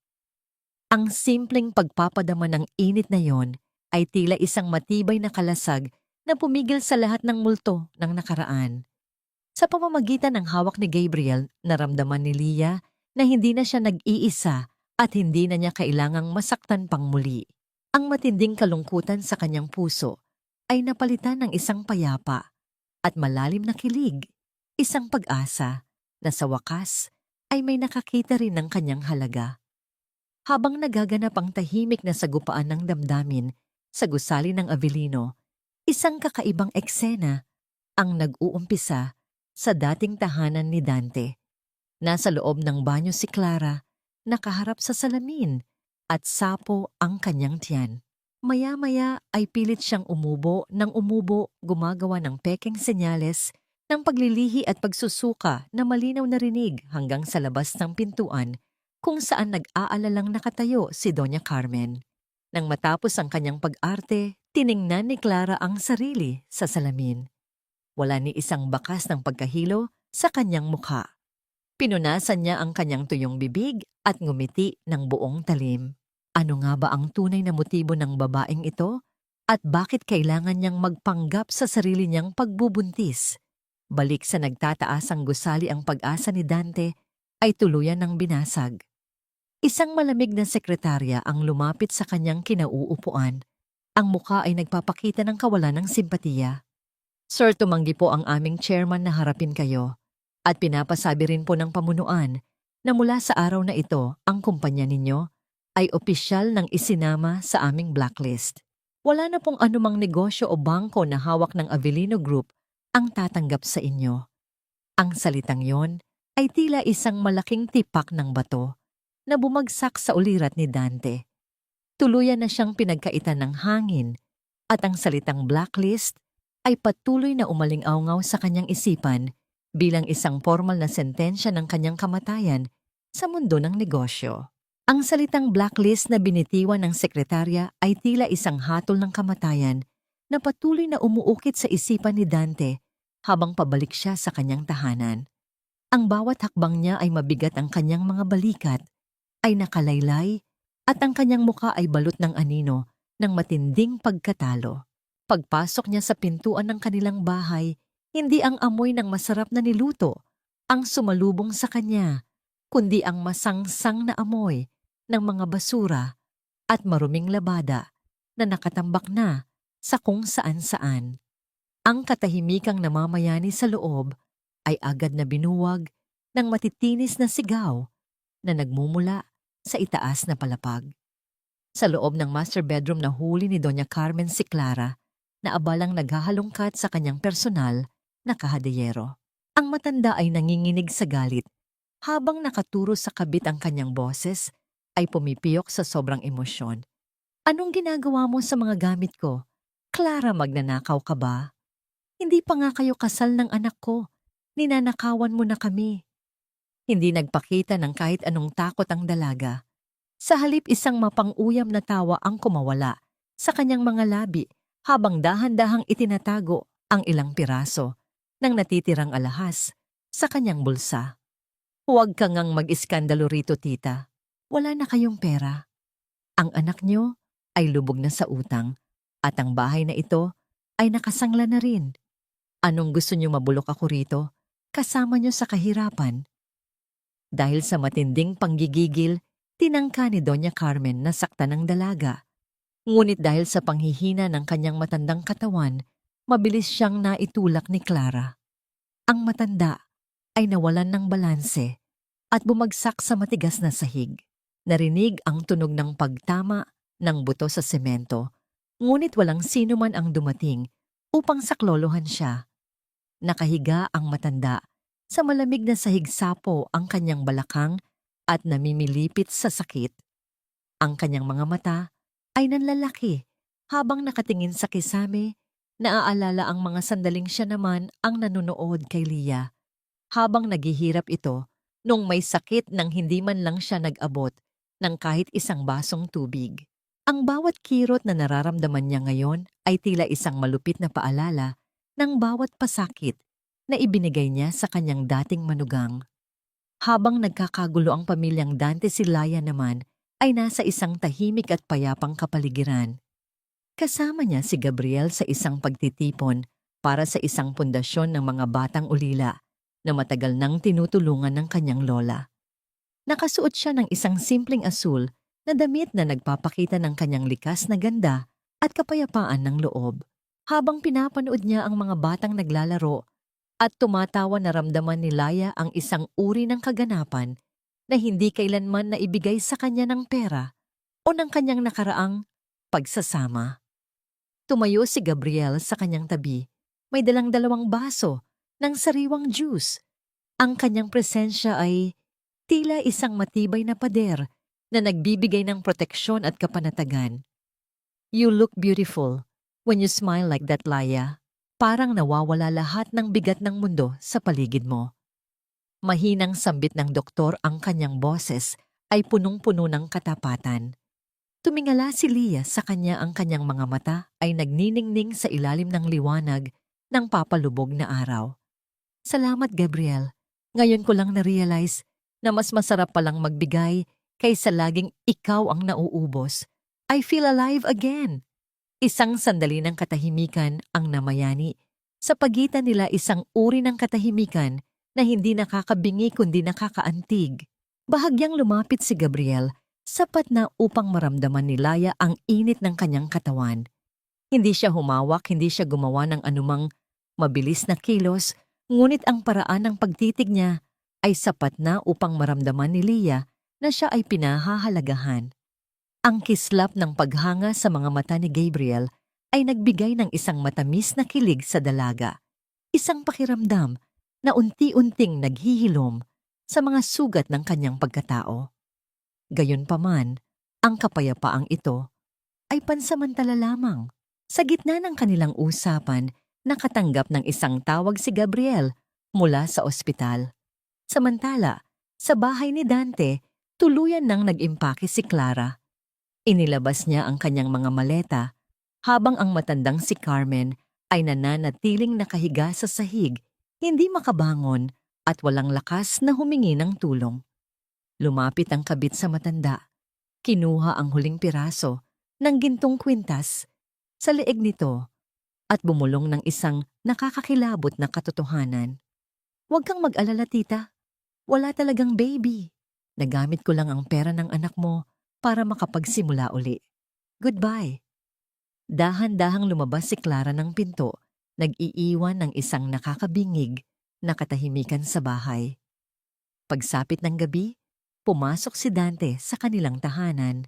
Ang simpleng pagpapadama ng init na yon ay tila isang matibay na kalasag na pumigil sa lahat ng multo ng nakaraan. Sa pamamagitan ng hawak ni Gabriel, naramdaman ni Leah na hindi na siya nag-iisa at hindi na niya kailangang masaktan pang muli. Ang matinding kalungkutan sa kanyang puso ay napalitan ng isang payapa at malalim na kilig, isang pag-asa na sa wakas ay may nakakita rin ng kanyang halaga. Habang nagaganap ang tahimik na sagupaan ng damdamin sa gusali ng Avellino, isang kakaibang eksena ang nag-uumpisa sa dating tahanan ni Dante. Nasa loob ng banyo si Clara, nakaharap sa salamin at sapo ang kanyang tiyan. Maya-maya ay pilit siyang umubo, gumagawa ng pekeng senyales ng paglilihi at pagsusuka na malinaw na rinig hanggang sa labas ng pintuan kung saan nag-aalalang nakatayo si Doña Carmen. Nang matapos ang kanyang pag-arte, tiningnan ni Clara ang sarili sa salamin. Wala ni isang bakas ng pagkahilo sa kanyang mukha. Pinunasan niya ang kanyang tuyong bibig at ngumiti ng buong talim. Ano nga ba ang tunay na motibo ng babaeng ito? At bakit kailangan niyang magpanggap sa sarili niyang pagbubuntis? Balik sa nagtataasang gusali ang pag-asa ni Dante ay tuluyan ng binasag. Isang malamig na sekretarya ang lumapit sa kanyang kinauupuan. Ang muka ay nagpapakita ng kawalan ng simpatiya. Sir, tumanggi po ang aming chairman na harapin kayo. At pinapasabi rin po ng pamunuan na mula sa araw na ito, ang kumpanya ninyo ay opisyal ng isinama sa aming blacklist. Wala na pong anumang negosyo o bangko na hawak ng Avellino Group ang tatanggap sa inyo. Ang salitang yon ay tila isang malaking tipak ng bato na bumagsak sa ulirat ni Dante. Tuluyan na siyang pinagkaitan ng hangin at ang salitang blacklist ay patuloy na umaling-awngaw sa kanyang isipan bilang isang formal na sentensya ng kanyang kamatayan sa mundo ng negosyo. Ang salitang blacklist na binitiwan ng sekretarya ay tila isang hatol ng kamatayan na patuloy na umuukit sa isipan ni Dante habang pabalik siya sa kanyang tahanan. Ang bawat hakbang niya ay mabigat, ang kanyang mga balikat ay nakalaylay at ang kanyang muka ay balot ng anino ng matinding pagkatalo. Pagpasok niya sa pintuan ng kanilang bahay, hindi ang amoy ng masarap na niluto ang sumalubong sa kanya, kundi ang masangsang na amoy ng mga basura at maruming labada na nakatambak na sa kung saan-saan. Ang katahimikang namamayani sa loob ay agad na binuwag ng matitinis na sigaw na nagmumula sa itaas na palapag. Sa loob ng master bedroom na huli ni Doña Carmen si Clara na abalang naghahalongkat sa kanyang personal na kahadiyero. Ang matanda ay nanginginig sa galit habang nakaturo sa kabit ang kanyang boses ay pumipiyok sa sobrang emosyon. Anong ginagawa mo sa mga gamit ko? Clara, magnanakaw ka ba? Hindi pa nga kayo kasal ng anak ko. Ninanakawan mo na kami. Hindi nagpakita ng kahit anong takot ang dalaga. Sa halip, isang mapang-uyam na tawa ang kumawala sa kanyang mga labi habang dahan-dahang itinatago ang ilang piraso ng natitirang alahas sa kanyang bulsa. Huwag ka ngang mag-iskandalo rito, tita. Wala na kayong pera. Ang anak niyo ay lubog na sa utang at ang bahay na ito ay nakasangla na rin. Anong gusto niyo, mabulok ako rito kasama niyo sa kahirapan? Dahil sa matinding panggigigil, tinangka ni Doña Carmen na saktan ng dalaga. Ngunit dahil sa panghihina ng kanyang matandang katawan, mabilis siyang naitulak ni Clara. Ang matanda ay nawalan ng balanse at bumagsak sa matigas na sahig. Narinig ang tunog ng pagtama ng buto sa semento, ngunit walang sino man ang dumating upang saklolohan siya. Nakahiga ang matanda sa malamig na sahig, sapo ang kanyang balakang at namimilipit sa sakit. Ang kanyang mga mata ay nanlalaki habang nakatingin sa kisame. Naaalala ang mga sandaling siya naman ang nanonood kay Lia habang naghihirap ito nung may sakit nang hindi man lang siya nag-abot ng kahit isang basong tubig. Ang bawat kirot na nararamdaman niya ngayon ay tila isang malupit na paalala ng bawat pasakit na ibinigay niya sa kanyang dating manugang. Habang nagkakagulo ang pamilyang Dante, si Laya naman ay nasa isang tahimik at payapang kapaligiran. Kasama niya si Gabriel sa isang pagtitipon para sa isang pundasyon ng mga batang ulila na matagal nang tinutulungan ng kanyang lola. Nakasuot siya ng isang simpleng asul na damit na nagpapakita ng kanyang likas na ganda at kapayapaan ng loob. Habang pinapanood niya ang mga batang naglalaro at tumatawa, naramdaman ni Laya ang isang uri ng kaganapan na hindi kailanman naibigay sa kanya ng pera o ng kanyang nakaraang pagsasama. Tumayo si Gabriel sa kanyang tabi. May dalang dalawang baso ng sariwang juice. Ang kanyang presensya ay tila isang matibay na pader na nagbibigay ng proteksyon at kapanatagan. You look beautiful when you smile like that, Laya. Parang nawawala lahat ng bigat ng mundo sa paligid mo. Mahinang sambit ng doktor, ang kanyang boses ay punong-puno ng katapatan. Tumingala si Lia sa kanya, ang kanyang mga mata ay nagniningning sa ilalim ng liwanag ng papalubog na araw. Salamat, Gabriel. Ngayon ko lang na-realize na mas masarap palang magbigay kaysa laging ikaw ang nauubos. I feel alive again. Isang sandali ng katahimikan ang namayani. Sa pagitan nila isang uri ng katahimikan na hindi nakakabingi kundi nakakaantig. Bahagyang lumapit si Gabriel, sapat na upang maramdaman ni Laya ang init ng kanyang katawan. Hindi siya humawak, hindi siya gumawa ng anumang mabilis na kilos, ngunit ang paraan ng pagtitig niya ay sapat na upang maramdaman ni Leah na siya ay pinahahalagahan. Ang kislap ng paghanga sa mga mata ni Gabriel ay nagbigay ng isang matamis na kilig sa dalaga. Isang pakiramdam na unti-unting naghihilom sa mga sugat ng kanyang pagkatao. Gayunpaman, ang kapayapaang ito ay pansamantala lamang. Sa gitna ng kanilang usapan, nakatanggap ng isang tawag si Gabriel mula sa ospital. Samantala, sa bahay ni Dante, tuluyan nang nag-impake si Clara. Inilabas niya ang kanyang mga maleta habang ang matandang si Carmen ay nananatiling nakahiga sa sahig, hindi makabangon at walang lakas na humingi ng tulong. Lumapit ang kabit sa matanda. Kinuha ang huling piraso ng gintong kwintas sa leeg nito at bumulong ng isang nakakakilabot na katotohanan. "Huwag kang mag-alala, tita. Wala talagang baby. Nagamit ko lang ang pera ng anak mo para makapagsimula uli. Goodbye." Dahan-dahang lumabas si Clara ng pinto, nag-iiwan ng isang nakakabingig na katahimikan sa bahay. Pagsapit ng gabi, pumasok si Dante sa kanilang tahanan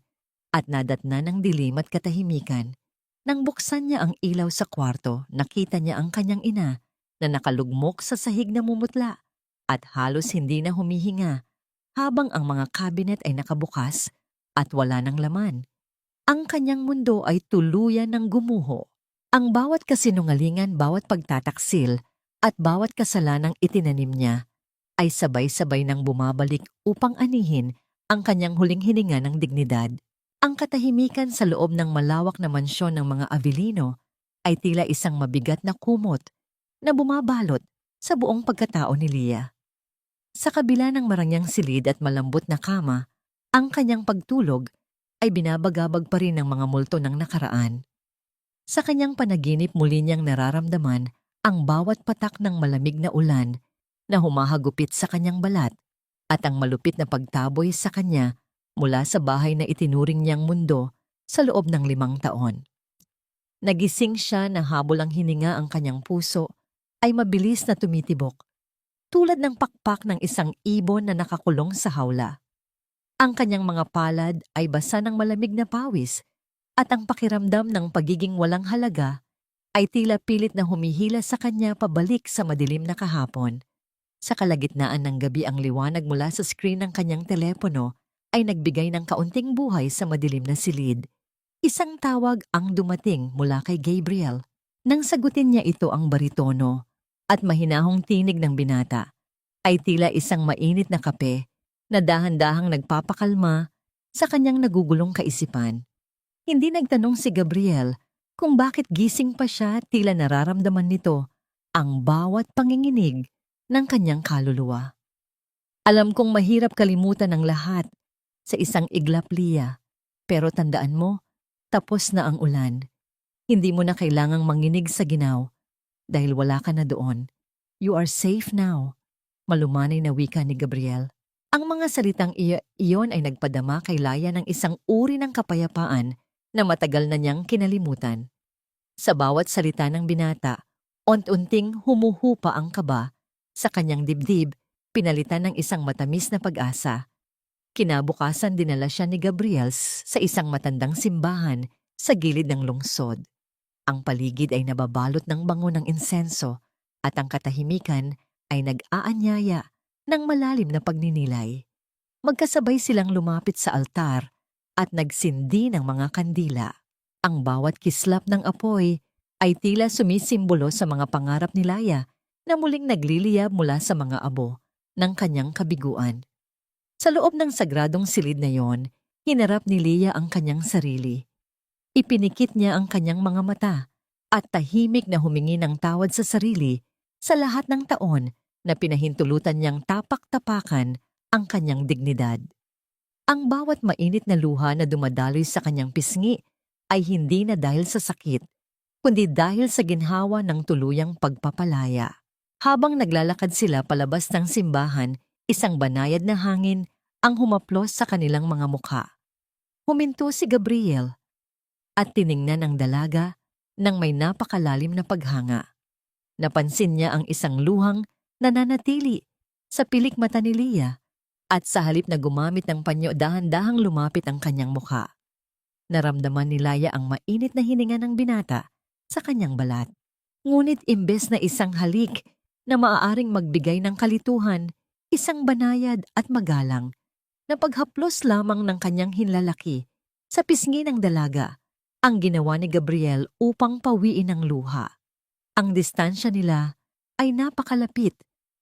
at nadatna ng dilim at katahimikan. Nang buksan niya ang ilaw sa kwarto, nakita niya ang kanyang ina na nakalugmok sa sahig na mumutla at halos hindi na humihinga habang ang mga kabinet ay nakabukas at wala ng laman. Ang kanyang mundo ay tuluyan ng gumuho. Ang bawat kasinungalingan, bawat pagtataksil at bawat kasalanang itinanim niya ay sabay-sabay nang bumabalik upang anihin ang kanyang huling hininga ng dignidad. Ang katahimikan sa loob ng malawak na mansyon ng mga Avellino ay tila isang mabigat na kumot na bumabalot sa buong pagkatao ni Leah. Sa kabila ng marangyang silid at malambot na kama, ang kanyang pagtulog ay binabagabag pa rin ng mga multo ng nakaraan. Sa kanyang panaginip muli niyang nararamdaman ang bawat patak ng malamig na ulan na humahagupit sa kanyang balat at ang malupit na pagtaboy sa kanya mula sa bahay na itinuring niyang mundo sa loob ng 5 taon. Nagising siya na habol ang hininga ang kanyang puso ay mabilis na tumitibok, tulad ng pakpak ng isang ibon na nakakulong sa hawla. Ang kanyang mga palad ay basa ng malamig na pawis at ang pakiramdam ng pagiging walang halaga ay tila pilit na humihila sa kanya pabalik sa madilim na kahapon. Sa kalagitnaan ng gabi ang liwanag mula sa screen ng kanyang telepono ay nagbigay ng kaunting buhay sa madilim na silid. Isang tawag ang dumating mula kay Gabriel. Nang sagutin niya ito ang baritono at mahinahong tinig ng binata, ay tila isang mainit na kape na dahan-dahang nagpapakalma sa kanyang nagugulong kaisipan. Hindi nagtanong si Gabriel kung bakit gising pa siya, tila nararamdaman nito ang bawat panginginig ng kanyang kaluluwa. "Alam kong mahirap kalimutan ang lahat sa isang iglap, Leah, pero tandaan mo, tapos na ang ulan. Hindi mo na kailangang manginig sa ginaw dahil wala ka na doon. You are safe now," malumanay na wika ni Gabriel. Ang mga salitang iyon ay nagpadama kay Laya ng isang uri ng kapayapaan na matagal na niyang kinalimutan. Sa bawat salita ng binata, unti-unting humuhupa ang kaba sa kanyang dibdib, pinalitan ng isang matamis na pag-asa. Kinabukasan dinala siya ni Gabriel sa isang matandang simbahan sa gilid ng lungsod. Ang paligid ay nababalot ng bango ng insenso at ang katahimikan ay nag-aanyaya ng malalim na pagninilay. Magkasabay silang lumapit sa altar at nagsindi ng mga kandila. Ang bawat kislap ng apoy ay tila sumisimbolo sa mga pangarap ni Laya na muling nagliliyab mula sa mga abo ng kanyang kabiguan. Sa loob ng sagradong silid na yon, hinarap ni Leah ang kanyang sarili. Ipinikit niya ang kanyang mga mata at tahimik na humingi ng tawad sa sarili sa lahat ng taon na pinahintulutan niyang tapak-tapakan ang kanyang dignidad. Ang bawat mainit na luha na dumadaloy sa kanyang pisngi ay hindi na dahil sa sakit, kundi dahil sa ginhawa ng tuluyang pagpapalaya. Habang naglalakad sila palabas ng simbahan, isang banayad na hangin ang humaplos sa kanilang mga mukha. Huminto si Gabriel at tiningnan ang dalaga ng may napakalalim na paghanga. Napansin niya ang isang luhang nananatili sa pilik mata ni Leah at sa halip na gumamit ng panyo dahan-dahang lumapit ang kanyang mukha. Naramdaman ni Leah ang mainit na hininga ng binata sa kanyang balat. Ngunit imbes na isang halik na maaaring magbigay ng kalituhan, isang banayad at magalang na paghaplos lamang ng kanyang hinlalaki sa pisngi ng dalaga ang ginawa ni Gabriel upang pawiin ang luha. Ang distansya nila ay napakalapit,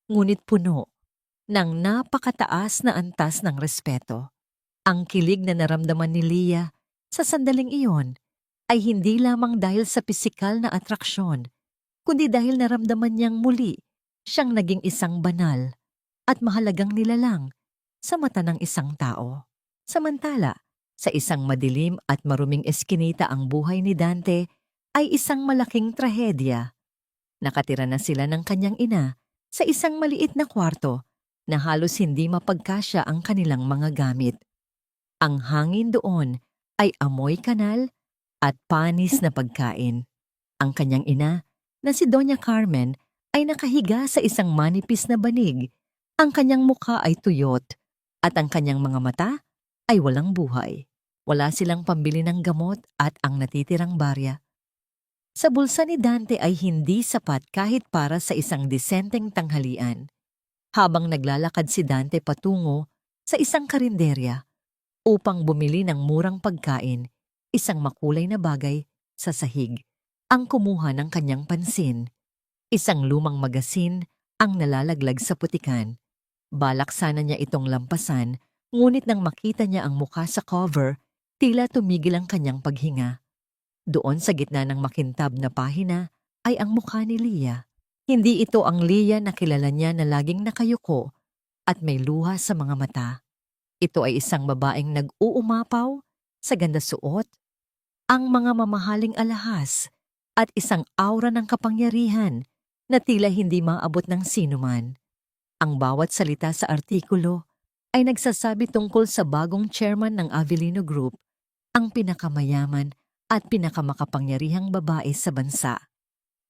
ngunit puno ng napakataas na antas ng respeto. Ang kilig na naramdaman ni Leah sa sandaling iyon ay hindi lamang dahil sa pisikal na atraksyon, kundi dahil naramdaman niyang muli siyang naging isang banal at mahalagang nilalang sa mata ng isang tao. Samantala, sa isang madilim at maruming eskinita ang buhay ni Dante ay isang malaking trahedya. Nakatira na sila ng kanyang ina sa isang maliit na kwarto na halos hindi mapagkasya ang kanilang mga gamit. Ang hangin doon ay amoy kanal at panis na pagkain. Ang kanyang ina, na si Doña Carmen, ay nakahiga sa isang manipis na banig. Ang kanyang mukha ay tuyot at ang kanyang mga mata ay walang buhay. Wala silang pambili ng gamot at ang natitirang barya sa bulsa ni Dante ay hindi sapat kahit para sa isang disenteng tanghalian. Habang naglalakad si Dante patungo sa isang karinderya upang bumili ng murang pagkain, isang makulay na bagay sa sahig ang kumuha ng kanyang pansin. Isang lumang magasin ang nalalaglag sa putikan. Balak sana niya itong lampasan, ngunit nang makita niya ang mukha sa cover, tila tumigil ang kanyang paghinga. Doon sa gitna ng makintab na pahina ay ang mukha ni Leah. Hindi ito ang Leah na kilala niya na laging nakayuko at may luha sa mga mata. Ito ay isang babaeng nag-uumapaw sa ganda suot, ang mga mamahaling alahas at isang aura ng kapangyarihan na tila hindi maabot ng sinuman. Ang bawat salita sa artikulo ay nagsasabi tungkol sa bagong chairman ng Avellino Group, ang pinakamayaman at pinakamakapangyarihang babae sa bansa.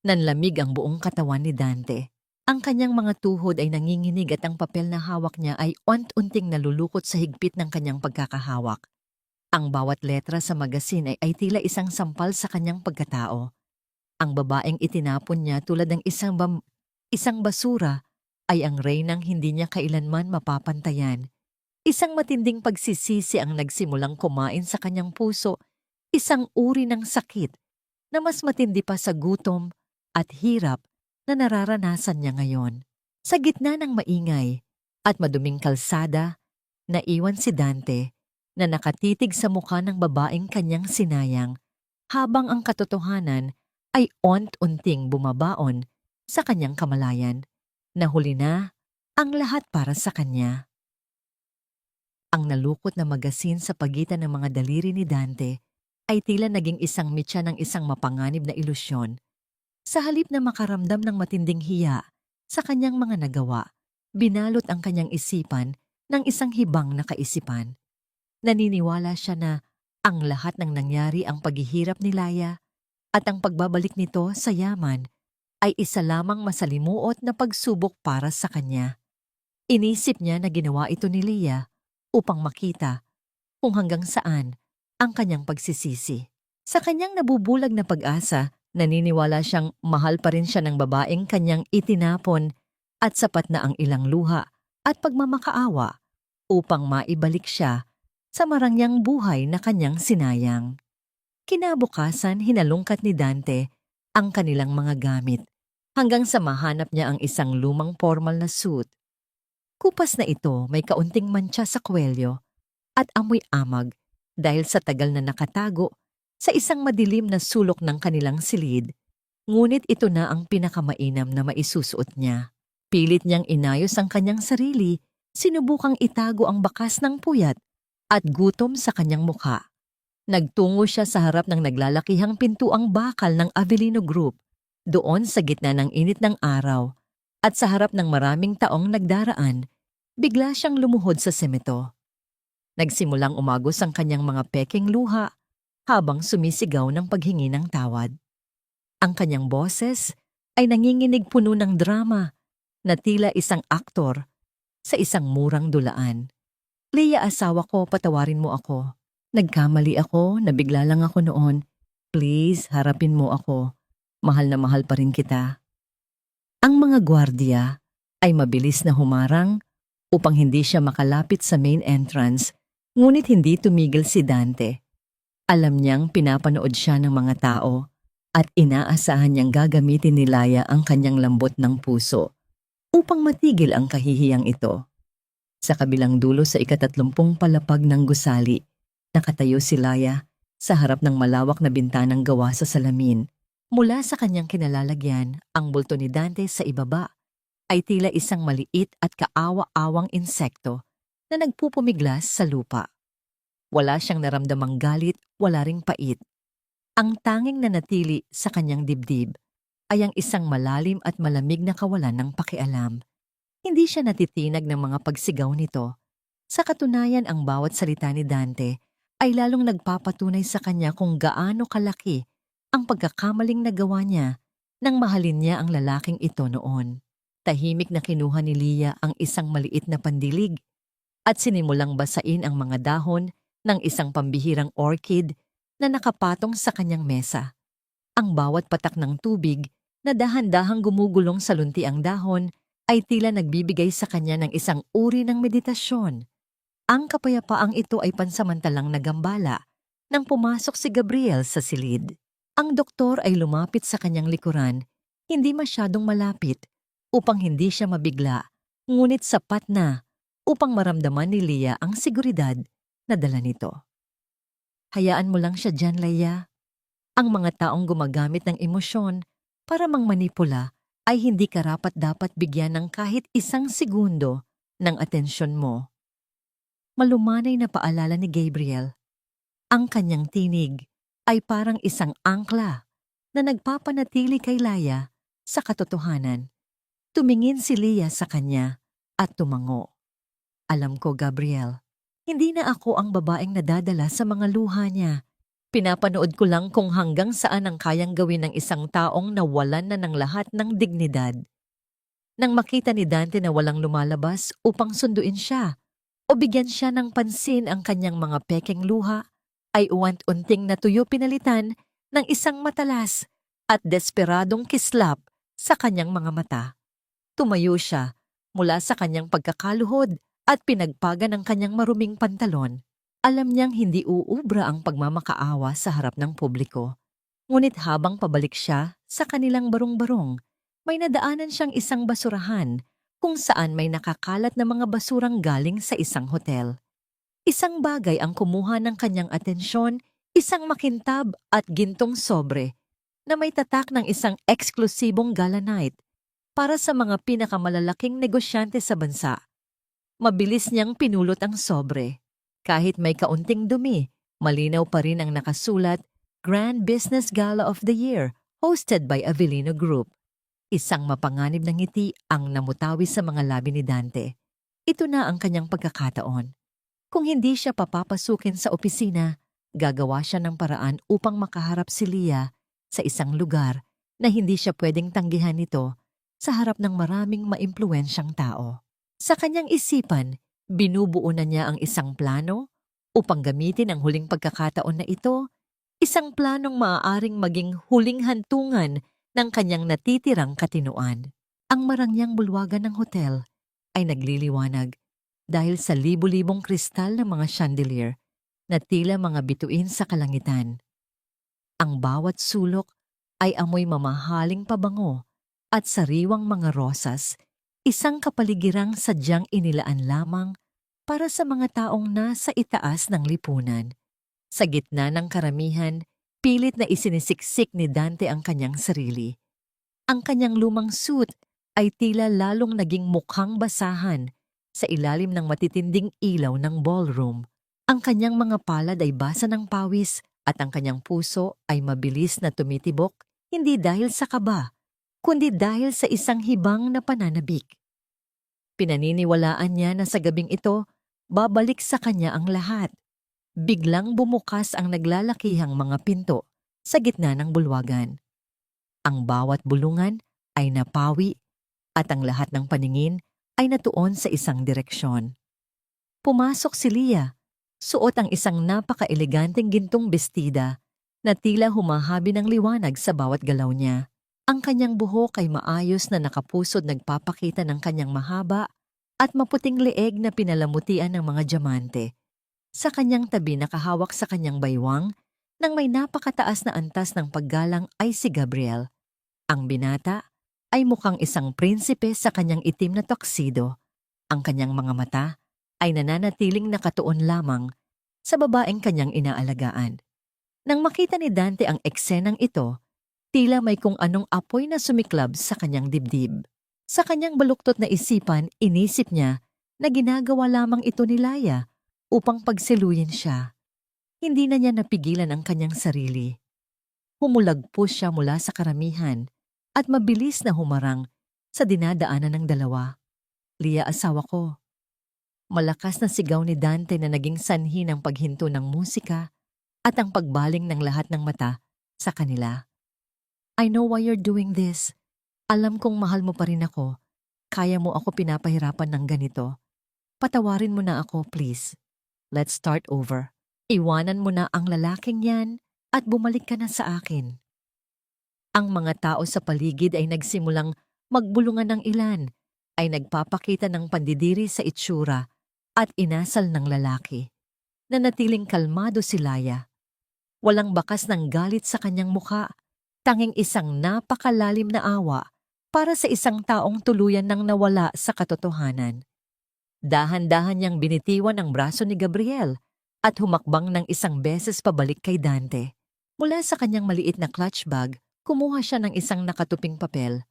Nanlamig ang buong katawan ni Dante. Ang kanyang mga tuhod ay nanginginig at ang papel na hawak niya ay unti-unting nalulukot sa higpit ng kanyang pagkakahawak. Ang bawat letra sa magasin ay tila isang sampal sa kanyang pagkatao. Ang babaeng itinapon niya tulad ng isang basura ay ang reynang hindi niya kailanman mapapantayan. Isang matinding pagsisisi ang nagsimulang kumain sa kanyang puso, isang uri ng sakit na mas matindi pa sa gutom at hirap na nararanasan niya ngayon. Sa gitna ng maingay at maduming kalsada, naiwan si Dante na nakatitig sa mukha ng babaeng kanyang sinayang habang ang katotohanan ay unti-unting bumabaon sa kanyang kamalayan. Nahuli na ang lahat para sa kanya. Ang nalukot na magasin sa pagitan ng mga daliri ni Dante ay tila naging isang mitya ng isang mapanganib na ilusyon. Sa halip na makaramdam ng matinding hiya sa kanyang mga nagawa, binalot ang kanyang isipan ng isang hibang na kaisipan. Naniniwala siya na ang lahat ng nangyari ang paghihirap ni Leah at ang pagbabalik nito sa yaman ay isa lamang masalimuot na pagsubok para sa kanya. Inisip niya na ginawa ito ni Leah upang makita kung hanggang saan ang kanyang pagsisisi. Sa kanyang nabubulag na pag-asa, naniniwala siyang mahal pa rin siya ng babaeng kanyang itinapon at sapat na ang ilang luha at pagmamakaawa upang maibalik siya sa marangyang buhay na kanyang sinayang. Kinabukasan, hinalungkat ni Dante ang kanilang mga gamit hanggang sa mahanap niya ang isang lumang formal na suit. Kupas na ito may kaunting mantsa sa kwelyo at amoy amag dahil sa tagal na nakatago sa isang madilim na sulok ng kanilang silid, ngunit ito na ang pinakamainam na maisusuot niya. Pilit niyang inayos ang kanyang sarili, sinubukang itago ang bakas ng puyat at gutom sa kanyang mukha. Nagtungo siya sa harap ng naglalakihang pintuang bakal ng Avellino Group, doon sa gitna ng init ng araw, at sa harap ng maraming taong nagdaraan, bigla siyang lumuhod sa semento. Nagsimulang umagos ang kanyang mga pekeng luha habang sumisigaw ng paghingi ng tawad. Ang kanyang boses ay nanginginig puno ng drama na tila isang aktor sa isang murang dulaan. Leah, asawa ko, patawarin mo ako. Nagkamali ako, nabigla lang ako noon. Please, harapin mo ako. Mahal na mahal pa rin kita. Ang mga gwardiya ay mabilis na humarang upang hindi siya makalapit sa main entrance, ngunit hindi tumigil si Dante. Alam niyang pinapanood siya ng mga tao at inaasahan niyang gagamitin ni Laya ang kanyang lambot ng puso upang matigil ang kahihiyang ito. Sa kabilang dulo sa ika-30 palapag ng gusali, nakatayo si Laya sa harap ng malawak na bintanang gawa sa salamin. Mula sa kanyang kinalalagyan, ang bulto ni Dante sa ibaba ay tila isang maliit at kaawa-awang insekto na nagpupumiglas sa lupa. Wala siyang naramdamang galit, wala ring pait. Ang tanging nanatili sa kanyang dibdib ay ang isang malalim at malamig na kawalan ng pakialam. Hindi siya natitinag ng mga pagsigaw nito. Sa katunayan, ang bawat salita ni Dante ay lalong nagpapatunay sa kanya kung gaano kalaki ang pagkakamaling nagawa niya nang mahalin niya ang lalaking ito noon. Tahimik na kinuha ni Leah ang isang maliit na pandilig at sinimulang basain ang mga dahon ng isang pambihirang orchid na nakapatong sa kanyang mesa. Ang bawat patak ng tubig na dahan-dahang gumugulong sa luntiang dahon ay tila nagbibigay sa kanya ng isang uri ng meditasyon. Ang kapayapaang ito ay pansamantalang nagambala nang pumasok si Gabriel sa silid. Ang doktor ay lumapit sa kanyang likuran, hindi masyadong malapit upang hindi siya mabigla, ngunit sapat na upang maramdaman ni Leah ang seguridad na dala nito. Hayaan mo lang siya dyan, Leah. Ang mga taong gumagamit ng emosyon para mangmanipula ay hindi karapat-dapat bigyan ng kahit isang segundo ng atensyon mo. Malumanay na paalala ni Gabriel. Ang kanyang tinig ay parang isang angkla na nagpapanatili kay Leah sa katotohanan. Tumingin si Leah sa kanya at tumango. Alam ko, Gabriel, hindi na ako ang babaeng nadadala sa mga luha niya. Pinapanood ko lang kung hanggang saan ang kayang gawin ng isang taong nawalan na ng lahat ng dignidad. Nang makita ni Dante na walang lumalabas upang sunduin siya o bigyan siya ng pansin ang kanyang mga pekeng luha, ay uwant-unting natuyo pinalitan ng isang matalas at desperadong kislap sa kanyang mga mata. Tumayo siya mula sa kanyang pagkakaluhod at pinagpagan ang kanyang maruming pantalon. Alam niyang hindi uubra ang pagmamakaawa sa harap ng publiko. Ngunit habang pabalik siya sa kanilang barong-barong, may nadaanan siyang isang basurahan kung saan may nakakalat na mga basurang galing sa isang hotel. Isang bagay ang kumuha ng kanyang atensyon, isang makintab at gintong sobre na may tatak ng isang eksklusibong galanite para sa mga pinakamalalaking negosyante sa bansa. Mabilis niyang pinulot ang sobre. Kahit may kaunting dumi, malinaw pa rin ang nakasulat, Grand Business Gala of the Year, hosted by Avellino Group. Isang mapanganib na ngiti ang namutawi sa mga labi ni Dante. Ito na ang kanyang pagkakataon. Kung hindi siya papapasukin sa opisina, gagawa siya ng paraan upang makaharap si Leah sa isang lugar na hindi siya pwedeng tanggihan nito sa harap ng maraming maimpluwensyang tao. Sa kanyang isipan, binubuo na niya ang isang plano upang gamitin ang huling pagkakataon na ito, isang planong maaaring maging huling hantungan ng kanyang natitirang katinuan. Ang marangyang bulwagan ng hotel ay nagliliwanag dahil sa libu-libong kristal ng mga chandelier na tila mga bituin sa kalangitan. Ang bawat sulok ay amoy mamahaling pabango at sariwang mga rosas, isang kapaligirang sadyang inilaan lamang para sa mga taong nasa itaas ng lipunan. Sa gitna ng karamihan, pilit na isinisiksik ni Dante ang kanyang sarili. Ang kanyang lumang suit ay tila lalong naging mukhang basahan sa ilalim ng matitinding ilaw ng ballroom. Ang kanyang mga palad ay basa ng pawis at ang kanyang puso ay mabilis na tumitibok, hindi dahil sa kaba, kundi dahil sa isang hibang na pananabik. Pinaniniwalaan niya na sa gabing ito, babalik sa kanya ang lahat. Biglang bumukas ang naglalakihang mga pinto sa gitna ng bulwagan. Ang bawat bulungan ay napawi at ang lahat ng paningin ay natuon sa isang direksyon. Pumasok si Leah, suot ang isang napaka-eleganteng gintong bestida na tila humahabi ng liwanag sa bawat galaw niya. Ang kanyang buhok ay maayos na nakapusod nagpapakita ng kanyang mahaba at maputing leeg na pinalamutian ng mga diamante. Sa kanyang tabi nakahawak sa kanyang baywang nang may napakataas na antas ng paggalang ay si Gabriel. Ang binata ay mukhang isang prinsipe sa kanyang itim na tuxedo. Ang kanyang mga mata ay nananatiling nakatuon lamang sa babaeng kanyang inaalagaan. Nang makita ni Dante ang eksenang ito, tila may kung anong apoy na sumiklab sa kanyang dibdib. Sa kanyang baluktot na isipan, inisip niya na ginagawa lamang ito ni Leah upang pagsiluyin siya. Hindi na niya napigilan ang kanyang sarili. Humulagpos siya mula sa karamihan at mabilis na humarang sa dinadaanan ng dalawa. Leah, asawa ko. Malakas na sigaw ni Dante na naging sanhi ng paghinto ng musika at ang pagbaling ng lahat ng mata sa kanila. I know why you're doing this. Alam kong mahal mo pa rin ako. Kaya mo ako pinapahirapan ng ganito. Patawarin mo na ako, please. Let's start over. Iwanan mo na ang lalaking yan at bumalik ka na sa akin. Ang mga tao sa paligid ay nagsimulang magbulungan ng ilan, ay nagpapakita ng pandidiri sa itsura at inasal ng lalaki. Nanatiling kalmado si Leah. Walang bakas ng galit sa kanyang mukha, tanging isang napakalalim na awa para sa isang taong tuluyan nang nawala sa katotohanan. Dahan-dahan niyang binitiwan ang braso ni Gabriel at humakbang ng isang beses pabalik kay Dante. Mula sa kanyang maliit na clutch bag, kumuha siya ng isang nakatuping papel.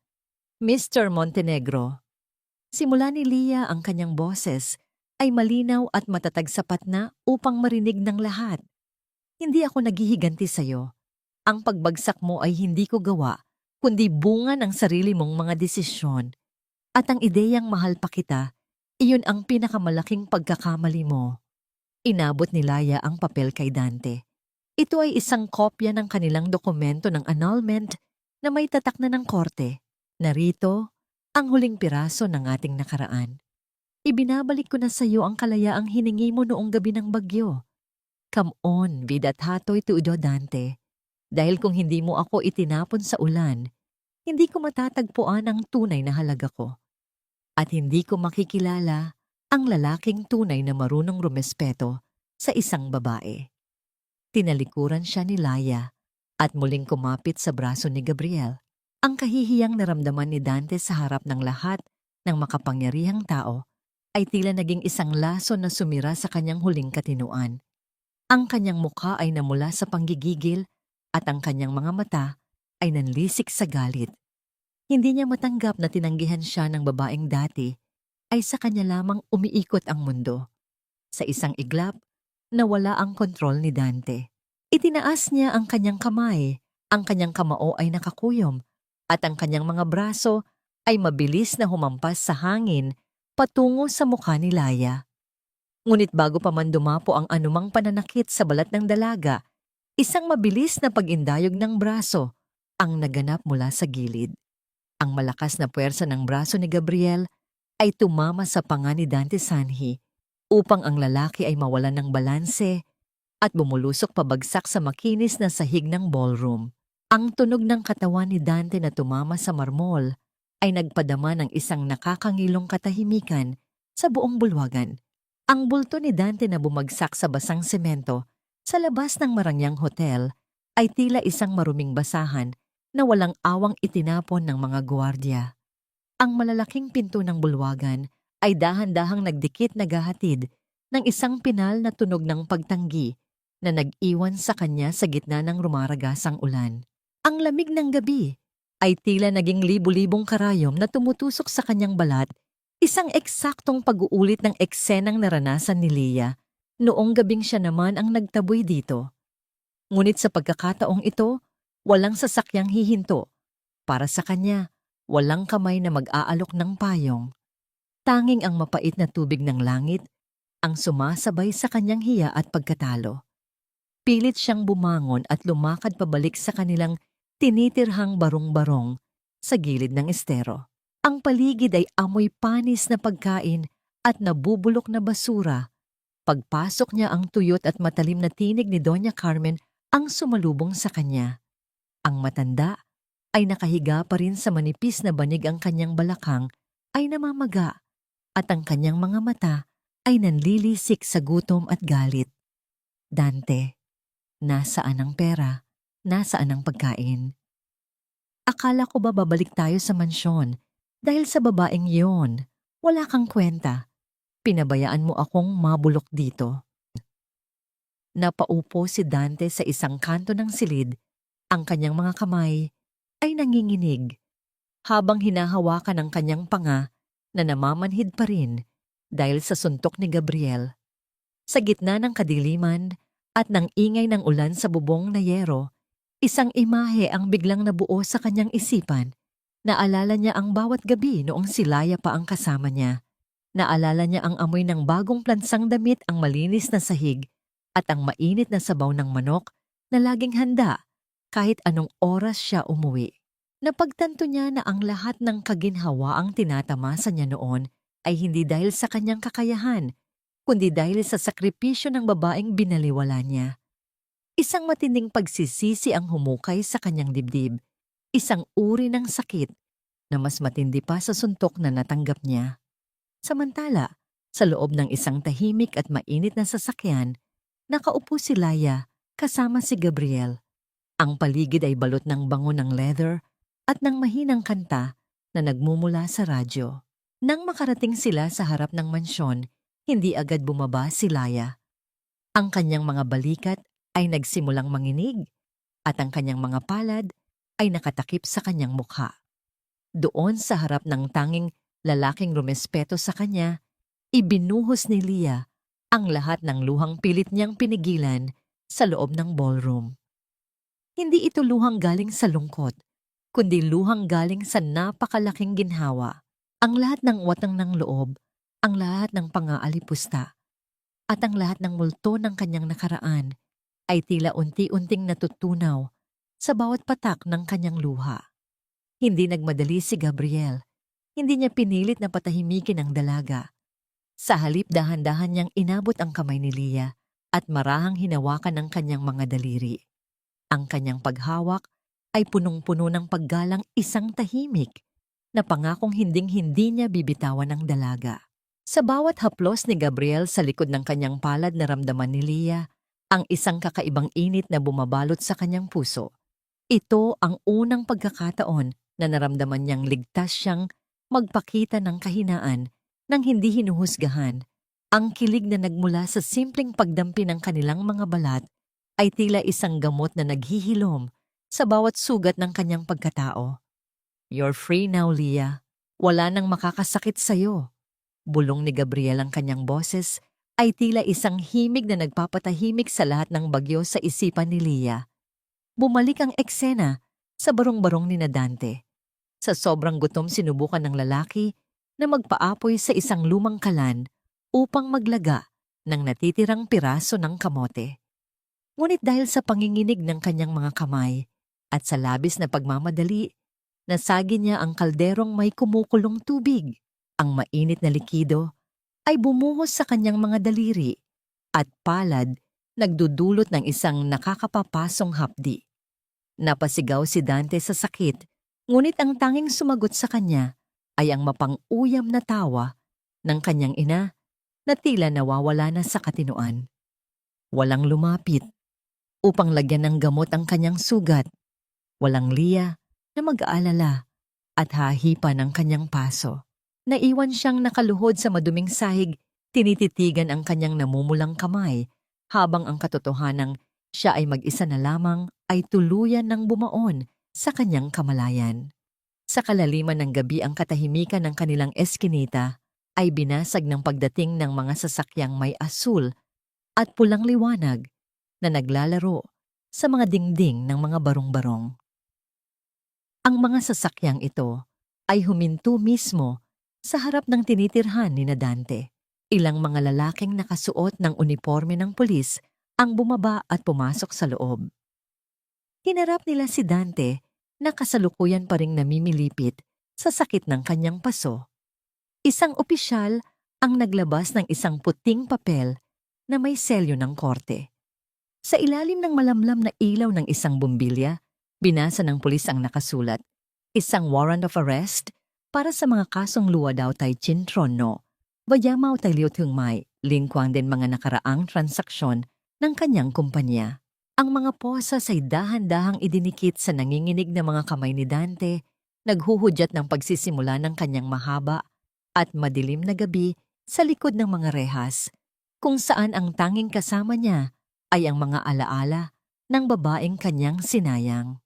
Mr. Montenegro. Simula ni Leah ang kanyang boses ay malinaw at matatag sapat na upang marinig ng lahat. Hindi ako naghihiganti sa'yo. Ang pagbagsak mo ay hindi ko gawa, kundi bunga ng sarili mong mga desisyon. At ang ideyang mahal pa kita, iyon ang pinakamalaking pagkakamali mo. Inabot ni Leah ang papel kay Dante. Ito ay isang kopya ng kanilang dokumento ng annulment na may tatak na ng korte. Narito ang huling piraso ng ating nakaraan. Ibinabalik ko na sa iyo ang kalayaang hiningi mo noong gabi ng bagyo. Come on, vidatato itudo Dante. Dahil kung hindi mo ako itinapon sa ulan, hindi ko matatagpuan ang tunay na halaga ko. At hindi ko makikilala ang lalaking tunay na marunong rumespeto sa isang babae. Tinalikuran siya ni Leah at muling kumapit sa braso ni Gabriel. Ang kahihiyang naramdaman ni Dante sa harap ng lahat ng makapangyarihang tao ay tila naging isang laso na sumira sa kanyang huling katinuan. Ang kanyang mukha ay namula sa panggigigil at ang kanyang mga mata ay nanlisik sa galit. Hindi niya matanggap na tinanggihan siya ng babaeng dati ay sa kanya lamang umiikot ang mundo. Sa isang iglap, nawala ang kontrol ni Dante. Itinaas niya ang kanyang kamay, ang kanyang kamao ay nakakuyom, at ang kanyang mga braso ay mabilis na humampas sa hangin patungo sa mukha ni Leah. Ngunit bago pa man dumapo ang anumang pananakit sa balat ng dalaga, isang mabilis na pag-indayog ng braso ang naganap mula sa gilid. Ang malakas na puwersa ng braso ni Gabriel ay tumama sa panga ni Dante Sanhi upang ang lalaki ay mawalan ng balanse at bumulusok pabagsak sa makinis na sahig ng ballroom. Ang tunog ng katawan ni Dante na tumama sa marmol ay nagpadama ng isang nakakangilong katahimikan sa buong bulwagan. Ang bulto ni Dante na bumagsak sa basang semento sa labas ng Marangyang Hotel ay tila isang maruming basahan na walang awang itinapon ng mga gwardiya. Ang malalaking pinto ng bulwagan ay dahan-dahang nagdikit na gahatid ng isang pinal na tunog ng pagtanggi na nag-iwan sa kanya sa gitna ng rumaragasang ulan. Ang lamig ng gabi ay tila naging libu-libong karayom na tumutusok sa kanyang balat, isang eksaktong pag-uulit ng eksenang naranasan ni Leah Noong gabing siya naman ang nagtaboy dito. Ngunit sa pagkakataong ito, walang sasakyang hihinto. Para sa kanya, walang kamay na mag-aalok ng payong. Tanging ang mapait na tubig ng langit ang sumasabay sa kanyang hiya at pagkatalo. Pilit siyang bumangon at lumakad pabalik sa kanilang tinitirhang barong-barong sa gilid ng estero. Ang paligid ay amoy panis na pagkain at nabubulok na basura. Pagpasok niya, ang tuyot at matalim na tinig ni Doña Carmen ang sumalubong sa kanya. Ang matanda ay nakahiga pa rin sa manipis na banig, ang kanyang balakang ay namamaga at ang kanyang mga mata ay nanlilisik sa gutom at galit. Dante, nasaan ang pera? Nasaan ang pagkain? Akala ko ba babalik tayo sa mansyon dahil sa babaeng yon? Wala kang kwenta. Pinabayaan mo akong mabulok dito. Napaupo si Dante sa isang kanto ng silid. Ang kanyang mga kamay ay nanginginig habang hinahawakan ang kanyang panga na namamanhid pa rin dahil sa suntok ni Gabriel. Sa gitna ng kadiliman at ng ingay ng ulan sa bubong na yero, isang imahe ang biglang nabuo sa kanyang isipan. Naalala niya ang bawat gabi noong si Laya pa ang kasama niya. Naalala niya ang amoy ng bagong plansang damit, ang malinis na sahig, at ang mainit na sabaw ng manok na laging handa kahit anong oras siya umuwi. Napagtanto niya na ang lahat ng kaginhawaang tinatamasa niya noon ay hindi dahil sa kanyang kakayahan, kundi dahil sa sakripisyo ng babaeng binaliwala niya. Isang matinding pagsisisi ang humukay sa kanyang dibdib, isang uri ng sakit na mas matindi pa sa suntok na natanggap niya. Samantala, sa loob ng isang tahimik at mainit na sasakyan, nakaupo si Laya kasama si Gabriel. Ang paligid ay balot ng bango ng leather at ng mahinang kanta na nagmumula sa radyo. Nang makarating sila sa harap ng mansyon, hindi agad bumaba si Laya. Ang kanyang mga balikat ay nagsimulang manginig at ang kanyang mga palad ay nakatakip sa kanyang mukha. Doon sa harap ng tanging lalaking rumespeto sa kanya, ibinuhos ni Lia ang lahat ng luhang pilit niyang pinigilan sa loob ng ballroom. Hindi ito luhang galing sa lungkot, kundi luhang galing sa napakalaking ginhawa. Ang lahat ng watang ng loob, ang lahat ng pangaalipusta, at ang lahat ng multo ng kanyang nakaraan ay tila unti-unting natutunaw sa bawat patak ng kanyang luha. Hindi nagmadali si Gabriel. Hindi niya pinilit na patahimikin ang dalaga. Sa halip, dahan-dahan niyang inabot ang kamay ni Lia at marahang hinawakan ang kanyang mga daliri. Ang kanyang paghawak ay punong-puno ng paggalang, isang tahimik na pangakong hinding-hindi niya bibitawan ng dalaga. Sa bawat haplos ni Gabriel sa likod ng kanyang palad, naramdaman ni Lia ang isang kakaibang init na bumabalot sa kanyang puso. Ito ang unang pagkakataon na naramdaman niyang ligtas siyang magpakita ng kahinaan nang hindi hinuhusgahan. Ang kilig na nagmula sa simpleng pagdampi ng kanilang mga balat ay tila isang gamot na naghihilom sa bawat sugat ng kanyang pagkatao. "You're free now, Lia. Wala nang makakasakit sa'yo." Bulong ni Gabriel. Ang kanyang boses ay tila isang himig na nagpapatahimik sa lahat ng bagyo sa isipan ni Lia. Bumalik ang eksena sa barong-barong ni Dante. Sa sobrang gutom, sinubukan ng lalaki na magpaapoy sa isang lumang kalan upang maglaga ng natitirang piraso ng kamote. Ngunit dahil sa panginginig ng kanyang mga kamay at sa labis na pagmamadali, nasagi niya ang kalderong may kumukulong tubig. Ang mainit na likido ay bumuhos sa kanyang mga daliri at palad, nagdudulot ng isang nakakapapasong hapdi. Napasigaw si Dante sa sakit, ngunit ang tanging sumagot sa kanya ay ang mapang-uyam na tawa ng kanyang ina na tila nawawala na sa katinoan. Walang lumapit upang lagyan ng gamot ang kanyang sugat. Walang Lia na mag-aalala at hahipa ng kanyang paso. Naiwan siyang nakaluhod sa maduming sahig, tinititigan ang kanyang namumulang kamay habang ang katotohanang siya ay mag-isa na lamang ay tuluyan ng bumaon sa kanyang kamalayan. Sa kalaliman ng gabi, ang katahimikan ng kanilang eskinita ay binasag ng pagdating ng mga sasakyang may asul at pulang liwanag na naglalaro sa mga dingding ng mga barong-barong. Ang mga sasakyang ito ay huminto mismo sa harap ng tinitirhan ni na Dante. Ilang mga lalaking nakasuot ng uniforme ng pulis ang bumaba at pumasok sa loob. Hinarap nila si Dante na kasalukuyan pa ring namimilipit sa sakit ng kanyang paso. Isang opisyal ang naglabas ng isang puting papel na may selyo ng korte. Sa ilalim ng malamlam na ilaw ng isang bumbilya, binasa ng pulis ang nakasulat, isang warrant of arrest para sa mga kasong luwa daw tay Chintrono, bayamaw tay liutungmay, lingkwang din mga nakaraang transaksyon ng kanyang kumpanya. Ang mga posas ay dahan-dahang idinikit sa nanginginig na mga kamay ni Dante, naghuhudyat ng pagsisimula ng kanyang mahaba at madilim na gabi sa likod ng mga rehas, kung saan ang tanging kasama niya ay ang mga alaala ng babaeng kanyang sinayang.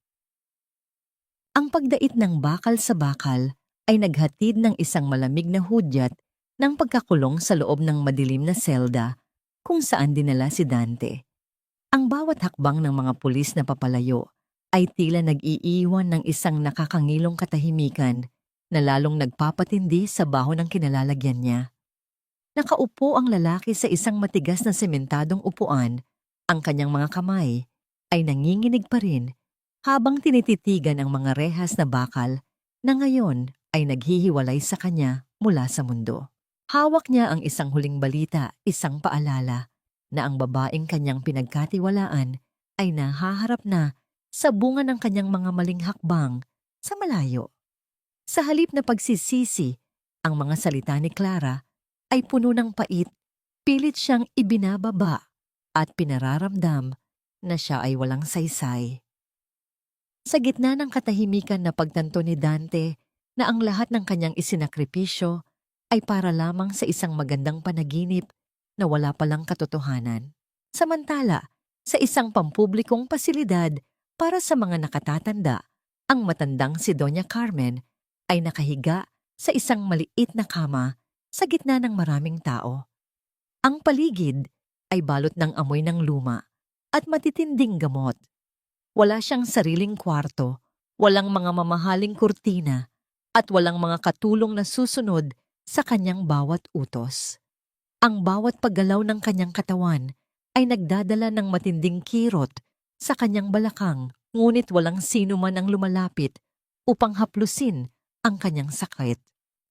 Ang pagdait ng bakal sa bakal ay naghatid ng isang malamig na hudyat ng pagkakulong sa loob ng madilim na selda kung saan dinala si Dante. Ang bawat hakbang ng mga pulis na papalayo ay tila nag-iiwan ng isang nakakangilong katahimikan na lalong nagpapatindi sa baho ng kinalalagyan niya. Nakaupo ang lalaki sa isang matigas na sementadong upuan. Ang kanyang mga kamay ay nanginginig pa rin habang tinititigan ang mga rehas na bakal na ngayon ay naghihiwalay sa kanya mula sa mundo. Hawak niya ang isang huling balita, isang paalala na ang babaeng kanyang pinagkatiwalaan ay nahaharap na sa bunga ng kanyang mga maling hakbang sa malayo. Sa halip na pagsisisi, ang mga salita ni Clara ay puno ng pait, pilit siyang ibinababa at pinararamdam na siya ay walang saysay. Sa gitna ng katahimikan na pagtanto ni Dante na ang lahat ng kanyang isinakripisyo ay para lamang sa isang magandang panaginip na wala palang katotohanan. Samantala, sa isang pampublikong pasilidad para sa mga nakatatanda, ang matandang si Doña Carmen ay nakahiga sa isang maliit na kama sa gitna ng maraming tao. Ang paligid ay balot ng amoy ng luma at matitinding gamot. Wala siyang sariling kwarto, walang mga mamahaling kurtina, at walang mga katulong na susunod sa kanyang bawat utos. Ang bawat paggalaw ng kanyang katawan ay nagdadala ng matinding kirot sa kanyang balakang, ngunit walang sino man ang lumalapit upang haplusin ang kanyang sakit.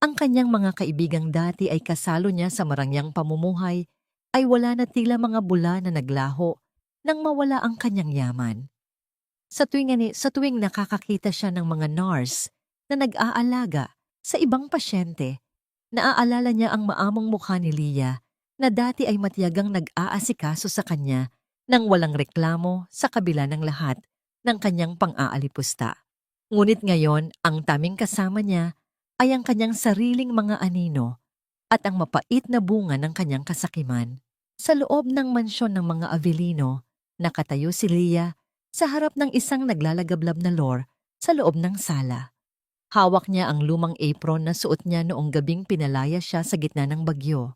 Ang kanyang mga kaibigang dati ay kasalo niya sa marangyang pamumuhay ay wala na tila mga bula na naglaho nang mawala ang kanyang yaman. Sa tuwing nakakakita siya ng mga nurse na nag-aalaga sa ibang pasyente, naaalala niya ang maamong mukha ni Lia na dati ay matiyagang nag-aasikaso sa kanya nang walang reklamo sa kabila ng lahat ng kanyang pang-aalipusta. Ngunit ngayon, ang taming kasama niya ay ang kanyang sariling mga anino at ang mapait na bunga ng kanyang kasakiman. Sa loob ng mansyon ng mga Avellino, nakatayo si Lia sa harap ng isang naglalagablab na lore sa loob ng sala. Hawak niya ang lumang apron na suot niya noong gabing pinalaya siya sa gitna ng bagyo.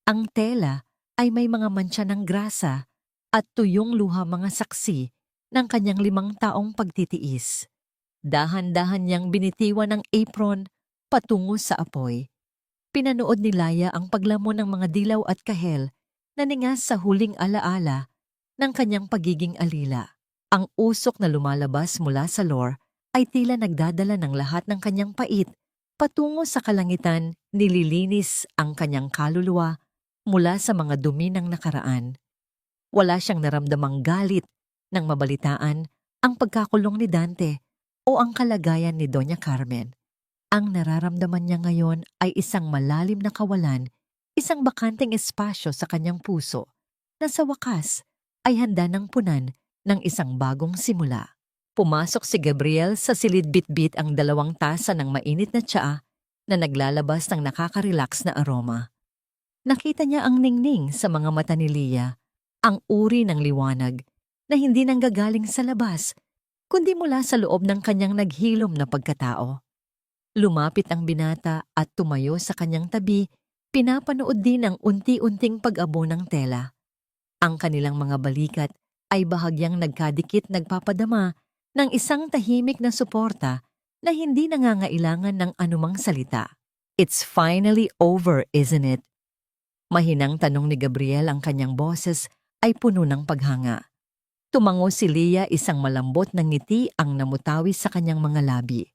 Ang tela ay may mga mantsa ng grasa at tuyong luha mga saksi ng kanyang 5 taong pagtitiis. Dahan-dahan niyang binitiwan ng apron patungo sa apoy. Pinanood ni Laya ang paglamon ng mga dilaw at kahel na ningas sa huling alaala ng kanyang pagiging alila. Ang usok na lumalabas mula sa lore ay tila nagdadala ng lahat ng kanyang pait patungo sa kalangitan, nililinis ang kanyang kaluluwa mula sa mga dumi ng nakaraan. Wala siyang naramdamang galit nang mabalitaan ang pagkakulong ni Dante o ang kalagayan ni Doña Carmen. Ang nararamdaman niya ngayon ay isang malalim na kawalan, isang bakanteng espasyo sa kanyang puso na sa wakas ay handa ng punan ng isang bagong simula. Pumasok si Gabriel sa silid bitbit ang 2 tasa ng mainit na tsaa na naglalabas ng nakaka-relax na aroma. Nakita niya ang ningning sa mga mata ni Lia, ang uri ng liwanag na hindi nanggagaling sa labas, kundi mula sa loob ng kanyang naghilom na pagkatao. Lumapit ang binata at tumayo sa kanyang tabi, pinapanood din ang unti-unting pag-abo ng tela. Ang kanilang mga balikat ay bahagyang nagkadikit nagpapadama ng isang tahimik na suporta na hindi nangangailangan ng anumang salita. It's finally over, isn't it? Mahinang tanong ni Gabriel, ang kanyang boses ay puno ng paghanga. Tumango si Leah, isang malambot na ngiti ang namutawi sa kanyang mga labi.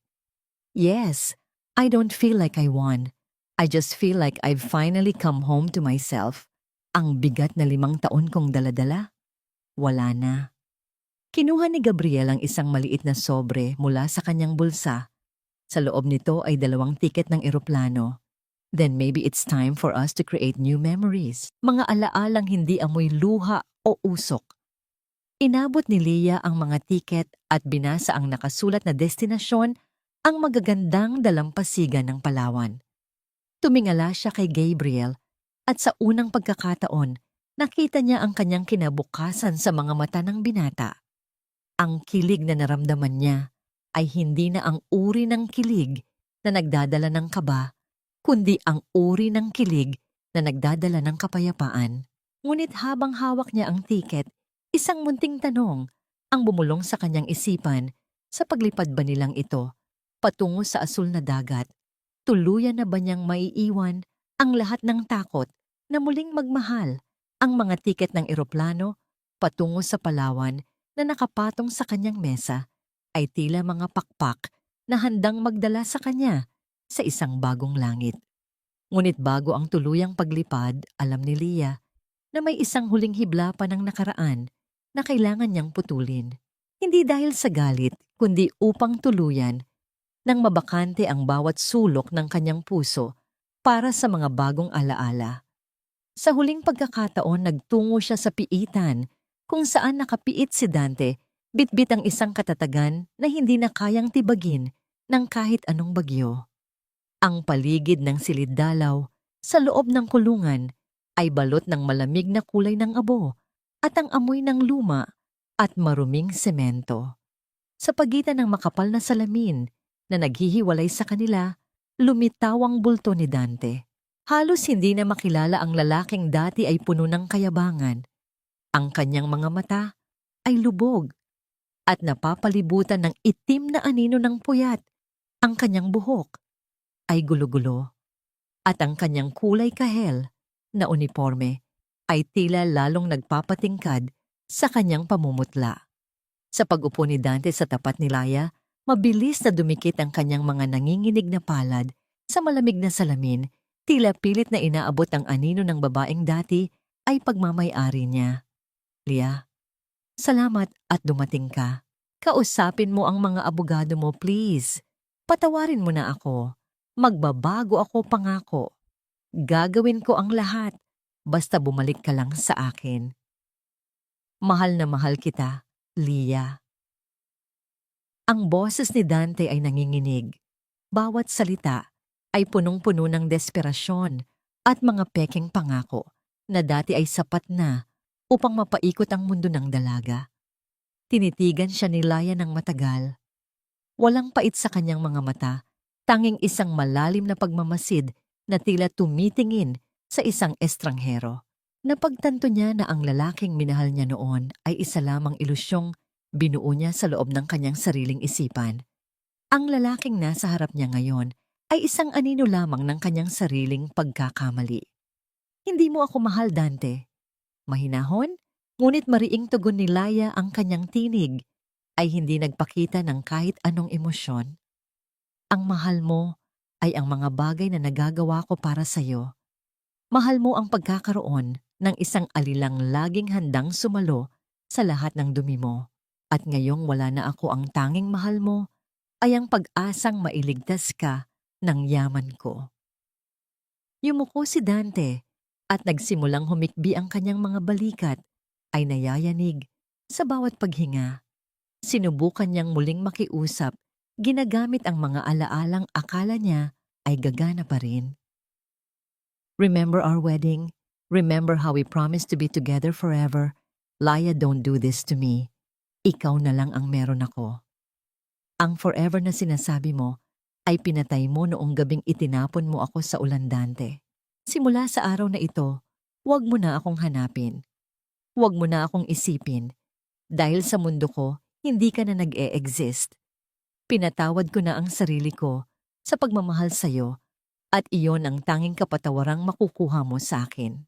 Yes, I don't feel like I won. I just feel like I've finally come home to myself. Ang bigat na 5 taon kong daladala, wala na. Kinuha ni Gabriel ang isang maliit na sobre mula sa kanyang bulsa. Sa loob nito ay 2 tiket ng eroplano. Then maybe it's time for us to create new memories. Mga alaalang hindi amoy luha o usok. Inabot ni Leah ang mga tiket at binasa ang nakasulat na destinasyon, ang magagandang dalampasigan ng Palawan. Tumingala siya kay Gabriel at sa unang pagkakataon, nakita niya ang kanyang kinabukasan sa mga mata ng binata. Ang kilig na naramdaman niya ay hindi na ang uri ng kilig na nagdadala ng kaba, kundi ang uri ng kilig na nagdadala ng kapayapaan. Ngunit habang hawak niya ang tiket, isang munting tanong ang bumulong sa kanyang isipan. Sa paglipad ba nilang ito patungo sa asul na dagat, tuluyan na ba niyang maiiwan ang lahat ng takot na muling magmahal? Ang mga tiket ng eroplano patungo sa Palawan na nakapatong sa kanyang mesa ay tila mga pakpak na handang magdala sa kanya sa isang bagong langit. Ngunit bago ang tuluyang paglipad, alam ni Leah na may isang huling hibla pa ng nakaraan na kailangan niyang putulin. Hindi dahil sa galit, kundi upang tuluyan nang mabakante ang bawat sulok ng kanyang puso para sa mga bagong alaala. Sa huling pagkakataon, nagtungo siya sa piitan kung saan nakapiit si Dante, bitbit ang isang katatagan na hindi na kayang tibagin ng kahit anong bagyo. Ang paligid ng silid-dalaw sa loob ng kulungan ay balot ng malamig na kulay ng abo at ang amoy ng luma at maruming semento. Sa pagitan ng makapal na salamin na naghihiwalay sa kanila, lumitaw ang bulto ni Dante. Halos hindi na makilala ang lalaking dati ay puno ng kayabangan. Ang kanyang mga mata ay lubog at napapalibutan ng itim na anino ng puyat. Ang kanyang buhok ay gulo-gulo at ang kanyang kulay kahel na uniforme ay tila lalong nagpapatingkad sa kanyang pamumutla. Sa pag-upo ni Dante sa tapat ni Leah, mabilis na dumikit ang kanyang mga nanginginig na palad sa malamig na salamin, tila pilit na inaabot ang anino ng babaeng dati ay pagmamay-ari niya. Leah, salamat at dumating ka. Kausapin mo ang mga abogado mo, please. Patawarin mo na ako. Magbabago ako, pangako. Gagawin ko ang lahat. Basta bumalik ka lang sa akin. Mahal na mahal kita, Leah. Ang boses ni Dante ay nanginginig. Bawat salita ay punong-puno ng desperasyon at mga pekeng pangako na dati ay sapat na upang mapaikot ang mundo ng dalaga. Tinitigan siya ni Leah ng matagal. Walang pait sa kanyang mga mata, tanging isang malalim na pagmamasid na tila tumitingin sa isang estranghero. Napagtanto niya na ang lalaking minahal niya noon ay isa lamang ilusyong binuo niya sa loob ng kanyang sariling isipan. Ang lalaking nasa harap niya ngayon ay isang anino lamang ng kanyang sariling pagkakamali. Hindi mo ako mahal, Dante. Mahinahon, ngunit mariing tugon ni Leah, ang kanyang tinig ay hindi nagpakita ng kahit anong emosyon. Ang mahal mo ay ang mga bagay na nagagawa ko para sa'yo. Mahal mo ang pagkakaroon ng isang alilang laging handang sumalo sa lahat ng dumi mo. At ngayong wala na ako, ang tanging mahal mo ay ang pag-asang mailigtas ka ng yaman ko. Yumuko si Dante at nagsimulang humikbi ang kanyang mga balikat ay nayayanig sa bawat paghinga. Sinubukan niyang muling makiusap, ginagamit ang mga alaalang akala niya ay gagana pa rin. Remember our wedding? Remember how we promised to be together forever? Leah, don't do this to me. Ikaw na lang ang meron ako. Ang forever na sinasabi mo ay pinatay mo noong gabing itinapon mo ako sa ulan, Dante. Simula sa araw na ito, huwag mo na akong hanapin. Huwag mo na akong isipin. Dahil sa mundo ko, hindi ka na nag-e-exist. Pinatawad ko na ang sarili ko sa pagmamahal sa'yo at iyon ang tanging kapatawarang makukuha mo sa akin.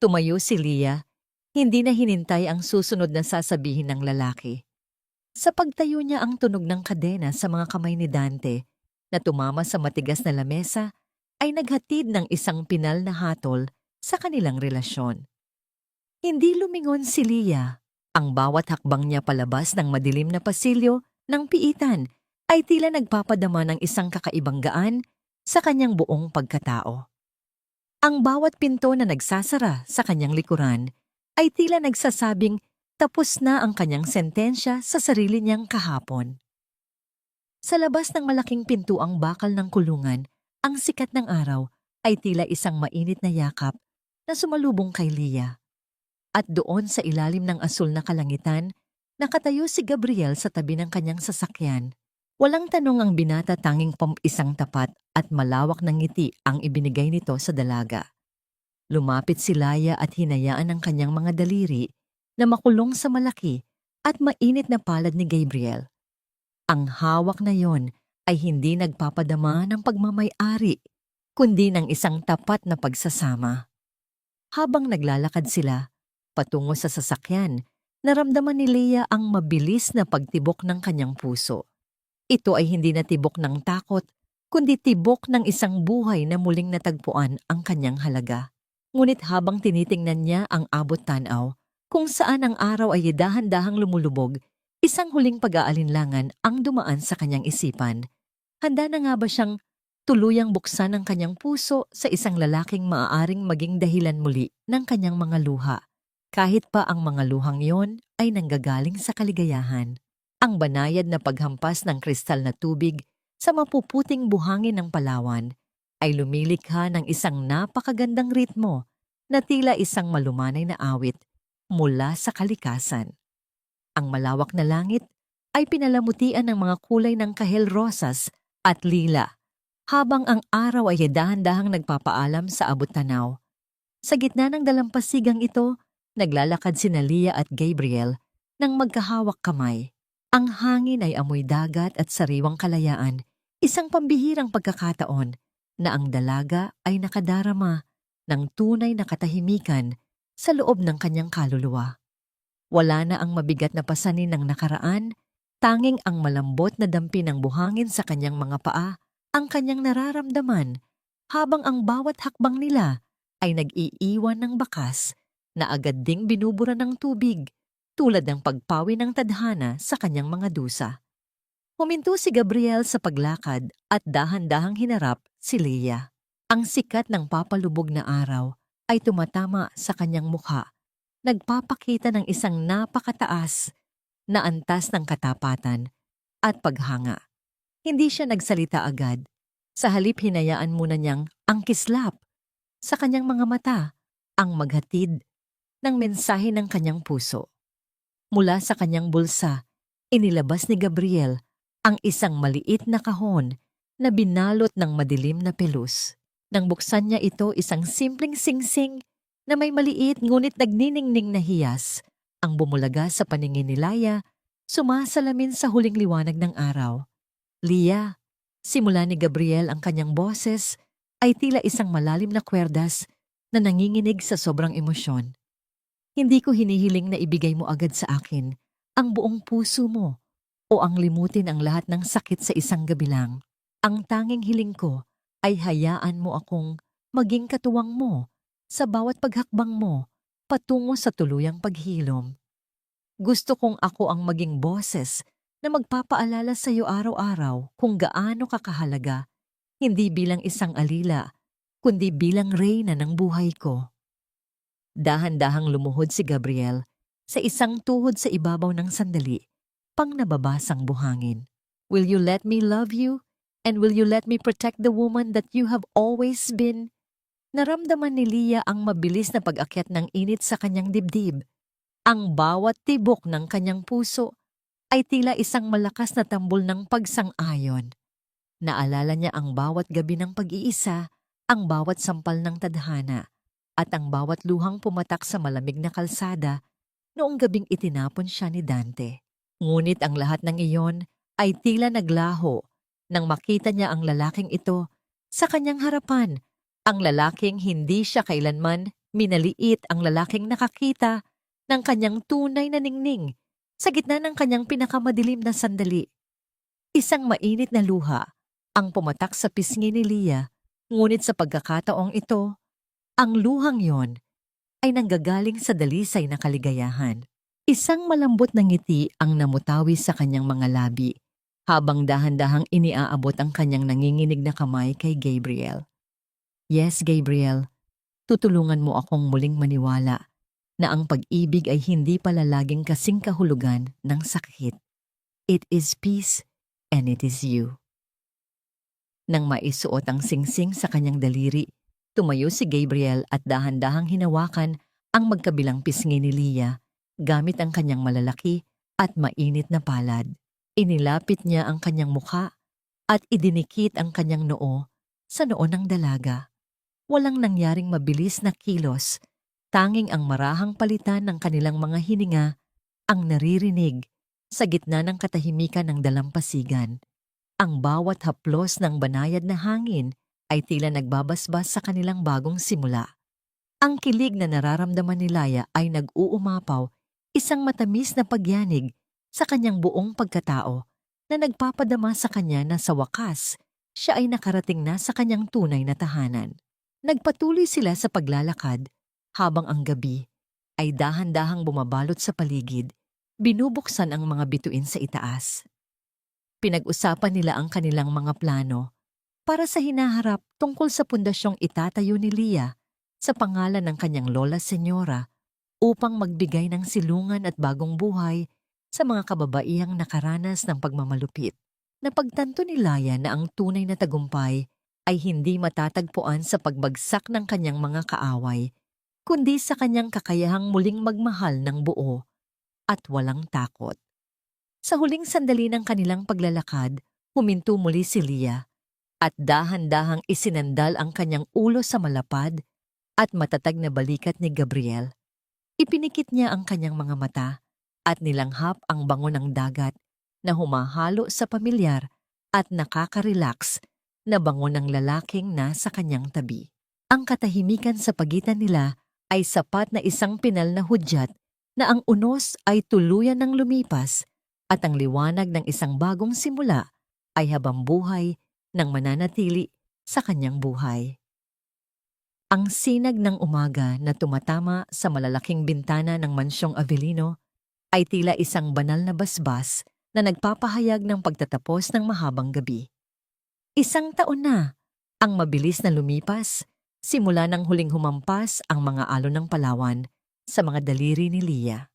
Tumayo si Leah, hindi na hinintay ang susunod na sasabihin ng lalaki. Sa pagtayo niya ang tunog ng kadena sa mga kamay ni Dante na tumama sa matigas na lamesa ay naghatid ng isang pinal na hatol sa kanilang relasyon. Hindi lumingon si Leah. Ang bawat hakbang niya palabas ng madilim na pasilyo ng piitan ay tila nagpapadama ng isang kakaibang gaan sa kanyang buong pagkatao. Ang bawat pinto na nagsasara sa kanyang likuran ay tila nagsasabing tapos na ang kanyang sentensya sa sarili niyang kahapon. Sa labas ng malaking pintuang bakal ng kulungan, ang sikat ng araw ay tila isang mainit na yakap na sumalubong kay Leah. At doon sa ilalim ng asul na kalangitan, nakatayo si Gabriel sa tabi ng kanyang sasakyan. Walang tanong ang binata, tanging isang tapat at malawak na ngiti ang ibinigay nito sa dalaga. Lumapit si Leah at hinayaan ang kanyang mga daliri na makulong sa malaki at mainit na palad ni Gabriel. Ang hawak na yon ay hindi nagpapadama ng pagmamay-ari, kundi ng isang tapat na pagsasama. Habang naglalakad sila patungo sa sasakyan, naramdaman ni Leah ang mabilis na pagtibok ng kanyang puso. Ito ay hindi na tibok ng takot, kundi tibok ng isang buhay na muling natagpuan ang kanyang halaga. Ngunit habang tinitingnan niya ang abot tanaw, kung saan ang araw ay dahan-dahang lumulubog, isang huling pag-aalinlangan ang dumaan sa kanyang isipan. Handa na nga ba siyang tuluyang buksan ang kanyang puso sa isang lalaking maaaring maging dahilan muli ng kanyang mga luha? Kahit pa ang mga luhang yon ay nanggagaling sa kaligayahan. Ang banayad na paghampas ng kristal na tubig sa mapuputing buhangin ng Palawan ay lumilikha ng isang napakagandang ritmo na tila isang malumanay na awit mula sa kalikasan. Ang malawak na langit ay pinalamutian ng mga kulay ng kahel rosas at lila, habang ang araw ay dahan-dahang nagpapaalam sa abot-tanaw. Sa gitna ng dalampasigang ito, naglalakad sina Leah at Gabriel nang magkahawak kamay. Ang hangin ay amoy dagat at sariwang kalayaan, isang pambihirang pagkakataon na ang dalaga ay nakadarama ng tunay na katahimikan sa loob ng kanyang kaluluwa. Wala na ang mabigat na pasanin ng nakaraan, tanging ang malambot na dampi ng buhangin sa kanyang mga paa ang kanyang nararamdaman, habang ang bawat hakbang nila ay nag-iiwan ng bakas na agad ding binubura ng tubig, tulad ng pagpawi ng tadhana sa kanyang mga dusa. Huminto si Gabriel sa paglakad at dahan-dahang hinarap si Leah. Ang sikat ng papalubog na araw ay tumatama sa kanyang mukha, nagpapakita ng isang napakataas na antas ng katapatan at paghanga. Hindi siya nagsalita agad. Sa halip, hinayaan muna niyang ang kislap sa kanyang mga mata ang maghatid ng mensahe ng kanyang puso. Mula sa kanyang bulsa, inilabas ni Gabriel ang isang maliit na kahon na binalot ng madilim na pelus. Nang buksan niya ito, isang simpleng singsing na may maliit ngunit nagniningning na hiyas ang bumulaga sa paningin ni Leah, sumasalamin sa huling liwanag ng araw. Leah, simula ni Gabriel ang kanyang boses ay tila isang malalim na kwerdas na nanginginig sa sobrang emosyon. Hindi ko hinihiling na ibigay mo agad sa akin ang buong puso mo o ang limutin ang lahat ng sakit sa isang gabi lang. Ang tanging hiling ko ay hayaan mo akong maging katuwang mo sa bawat paghakbang mo patungo sa tuluyang paghilom. Gusto kong ako ang maging boses na magpapaalala sa iyo araw-araw kung gaano ka kahalaga, hindi bilang isang alila, kundi bilang reyna ng buhay ko. Dahan-dahang lumuhod si Gabriel sa isang tuhod sa ibabaw ng sandali, pang nababasang buhangin. Will you let me love you? And will you let me protect the woman that you have always been? Naramdaman ni Leah ang mabilis na pag-akyat ng init sa kanyang dibdib. Ang bawat tibok ng kanyang puso ay tila isang malakas na tambol ng pagsang-ayon. Naalala niya ang bawat gabi ng pag-iisa, ang bawat sampal ng tadhana, at ang bawat luhang pumatak sa malamig na kalsada noong gabing itinapon siya ni Dante. Ngunit ang lahat ng iyon ay tila naglaho nang makita niya ang lalaking ito sa kanyang harapan. Ang lalaking hindi siya kailanman minaliit, ang lalaking nakakita ng kanyang tunay na ningning sa gitna ng kanyang pinakamadilim na sandali. Isang mainit na luha ang pumatak sa pisngi ni Leah, ngunit sa pagkakataong ito, ang luhang yon ay nanggagaling sa dalisay na kaligayahan. Isang malambot na ngiti ang namutawi sa kanyang mga labi habang dahan-dahang iniaabot ang kanyang nanginginig na kamay kay Gabriel. Yes, Gabriel, tutulungan mo akong muling maniwala na ang pag-ibig ay hindi pala laging kasing kahulugan ng sakit. It is peace and it is you. Nang maisuot ang singsing sa kanyang daliri, tumayo si Gabriel at dahan-dahang hinawakan ang magkabilang pisngi ni Leah gamit ang kanyang malalaki at mainit na palad. Inilapit niya ang kanyang mukha at idinikit ang kanyang noo sa noo ng dalaga. Walang nangyaring mabilis na kilos, tanging ang marahang palitan ng kanilang mga hininga ang naririnig sa gitna ng katahimikan ng dalampasigan. Ang bawat haplos ng banayad na hangin ay tila nagbabasbas sa kanilang bagong simula. Ang kilig na nararamdaman ni Leah ay nag-uumapaw, isang matamis na pagyanig sa kanyang buong pagkatao na nagpapadama sa kanya na sa wakas siya ay nakarating na sa kanyang tunay na tahanan. Nagpatuloy sila sa paglalakad habang ang gabi ay dahan-dahang bumabalot sa paligid, binubuksan ang mga bituin sa itaas. Pinag-usapan nila ang kanilang mga plano para sa hinaharap tungkol sa pundasyong itatayo ni Leah sa pangalan ng kanyang lola senyora upang magbigay ng silungan at bagong buhay sa mga kababaihang nakaranas ng pagmamalupit. Napagtanto ni Leah na ang tunay na tagumpay ay hindi matatagpuan sa pagbagsak ng kanyang mga kaaway, kundi sa kanyang kakayahang muling magmahal ng buo at walang takot. Sa huling sandali ng kanilang paglalakad, huminto muli si Leah at dahan-dahang isinandal ang kanyang ulo sa malapad at matatag na balikat ni Gabriel. Ipinikit niya ang kanyang mga mata at nilanghap ang bango ng dagat na humahalo sa pamilyar at nakaka-relax na bango ng lalaking nasa kanyang tabi. Ang katahimikan sa pagitan nila ay sapat na isang pinal na hudyat na ang unos ay tuluyan ng lumipas at ang liwanag ng isang bagong simula ay habang buhay nang mananatili sa kanyang buhay. Ang sinag ng umaga na tumatama sa malalaking bintana ng mansyong Avellino ay tila isang banal na basbas na nagpapahayag ng pagtatapos ng mahabang gabi. Isang taon na ang mabilis na lumipas, simula nang huling humampas ang mga alon ng Palawan sa mga daliri ni Leah.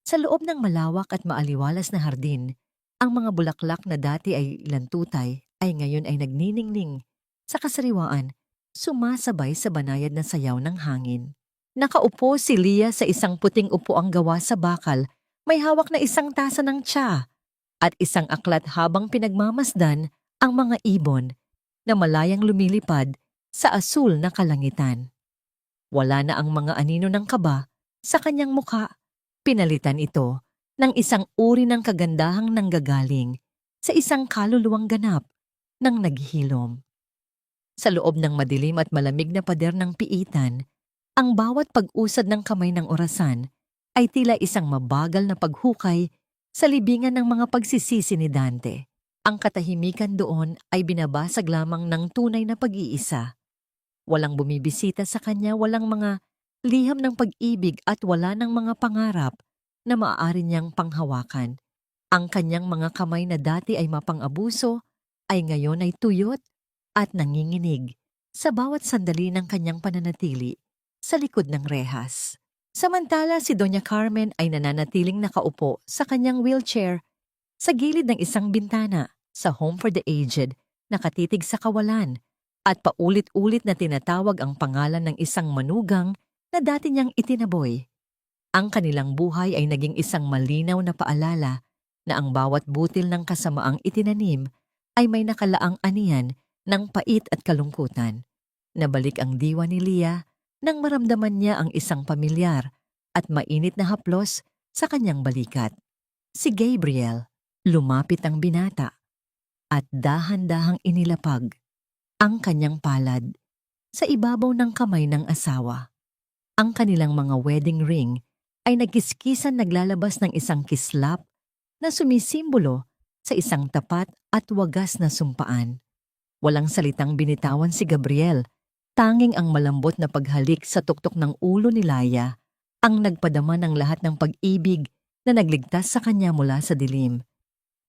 Sa loob ng malawak at maaliwalas na hardin, ang mga bulaklak na dati ay lantutay ay ngayon ay nagniningning sa kasariwaan, sumasabay sa banayad na sayaw ng hangin. Nakaupo si Leah sa isang puting upuang gawa sa bakal, may hawak na isang tasa ng tsa at isang aklat habang pinagmamasdan ang mga ibon na malayang lumilipad sa asul na kalangitan. Wala na ang mga anino ng kaba sa kanyang mukha. Pinalitan ito ng isang uri ng kagandahang nanggagaling sa isang kaluluwang ganap ng naghihilom. Sa loob ng madilim at malamig na pader ng piitan, ang bawat pag-usad ng kamay ng orasan ay tila isang mabagal na paghukay sa libingan ng mga pagsisisi ni Dante. Ang katahimikan doon ay binabasag lamang ng tunay na pag-iisa. Walang bumibisita sa kanya, walang mga liham ng pag-ibig at wala ng mga pangarap na maaari niyang panghawakan. Ang kanyang mga kamay na dati ay mapang-abuso ay ngayon ay tuyot at nanginginig sa bawat sandali ng kanyang pananatili sa likod ng rehas. Samantala si Doña Carmen ay nananatiling nakaupo sa kanyang wheelchair sa gilid ng isang bintana sa Home for the Aged, nakatitig sa kawalan at paulit-ulit na tinatawag ang pangalan ng isang manugang na dati niyang itinaboy. Ang kanilang buhay ay naging isang malinaw na paalala na ang bawat butil ng kasamaang itinanim ay may nakalaang anihan ng pait at kalungkutan. Nabalik ang diwa ni Leah nang maramdaman niya ang isang pamilyar at mainit na haplos sa kanyang balikat. Si Gabriel, lumapit ang binata at dahan-dahang inilapag ang kanyang palad sa ibabaw ng kamay ng asawa. Ang kanilang mga wedding ring ay nagkiskisan naglalabas ng isang kislap na sumisimbolo sa isang tapat at wagas na sumpaan. Walang salitang binitawan si Gabriel, tanging ang malambot na paghalik sa tuktok ng ulo ni Laya ang nagpadama ng lahat ng pag-ibig na nagligtas sa kanya mula sa dilim.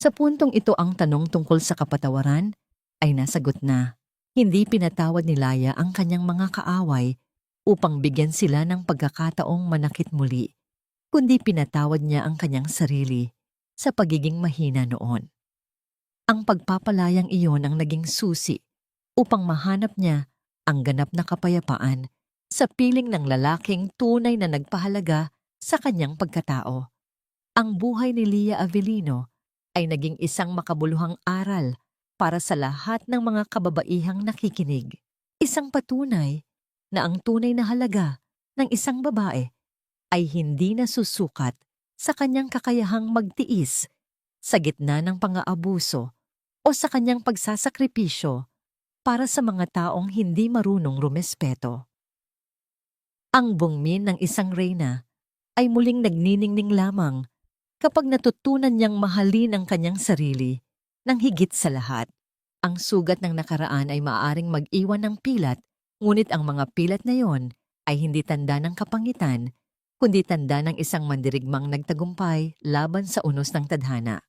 Sa puntong ito ang tanong tungkol sa kapatawaran ay nasagot na. Hindi pinatawad ni Laya ang kanyang mga kaaway upang bigyan sila ng pagkakataong manakit muli, kundi pinatawad niya ang kanyang sarili sa pagiging mahina noon. Ang pagpapalayang iyon ang naging susi upang mahanap niya ang ganap na kapayapaan sa piling ng lalaking tunay na nagpahalaga sa kanyang pagkatao. Ang buhay ni Lia Avellino ay naging isang makabuluhang aral para sa lahat ng mga kababaihang nakikinig. Isang patunay na ang tunay na halaga ng isang babae ay hindi nasusukat sa kanyang kakayahang magtiis sa gitna ng pang-aabuso o sa kanyang pagsasakripisyo para sa mga taong hindi marunong rumespeto. Ang bungmin ng isang reyna ay muling nagniningning lamang kapag natutunan niyang mahalin ang kanyang sarili ng higit sa lahat. Ang sugat ng nakaraan ay maaaring mag-iwan ng pilat, ngunit ang mga pilat na yon ay hindi tanda ng kapangitan, kundi tanda ng isang mandirigmang nagtagumpay laban sa unos ng tadhana.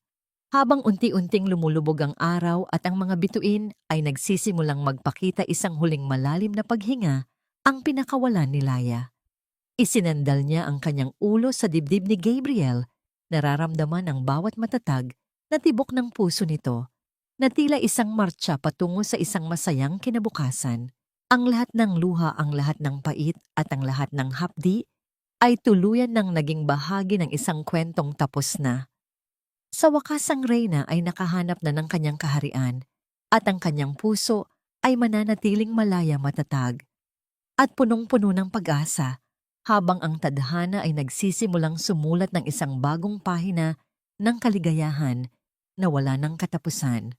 Habang unti-unting lumulubog ang araw at ang mga bituin ay nagsisimulang magpakita isang huling malalim na paghinga, ang pinakawalan ni Laya. Isinandal niya ang kanyang ulo sa dibdib ni Gabriel, nararamdaman ang bawat matatag na tibok ng puso nito, na tila isang martsa patungo sa isang masayang kinabukasan. Ang lahat ng luha, ang lahat ng pait at ang lahat ng hapdi ay tuluyan ng naging bahagi ng isang kwentong tapos na. Sa wakas ang reyna ay nakahanap na ng kanyang kaharian at ang kanyang puso ay mananatiling malaya matatag at punong-puno ng pag-asa habang ang tadhana ay nagsisimulang sumulat ng isang bagong pahina ng kaligayahan na wala ng katapusan.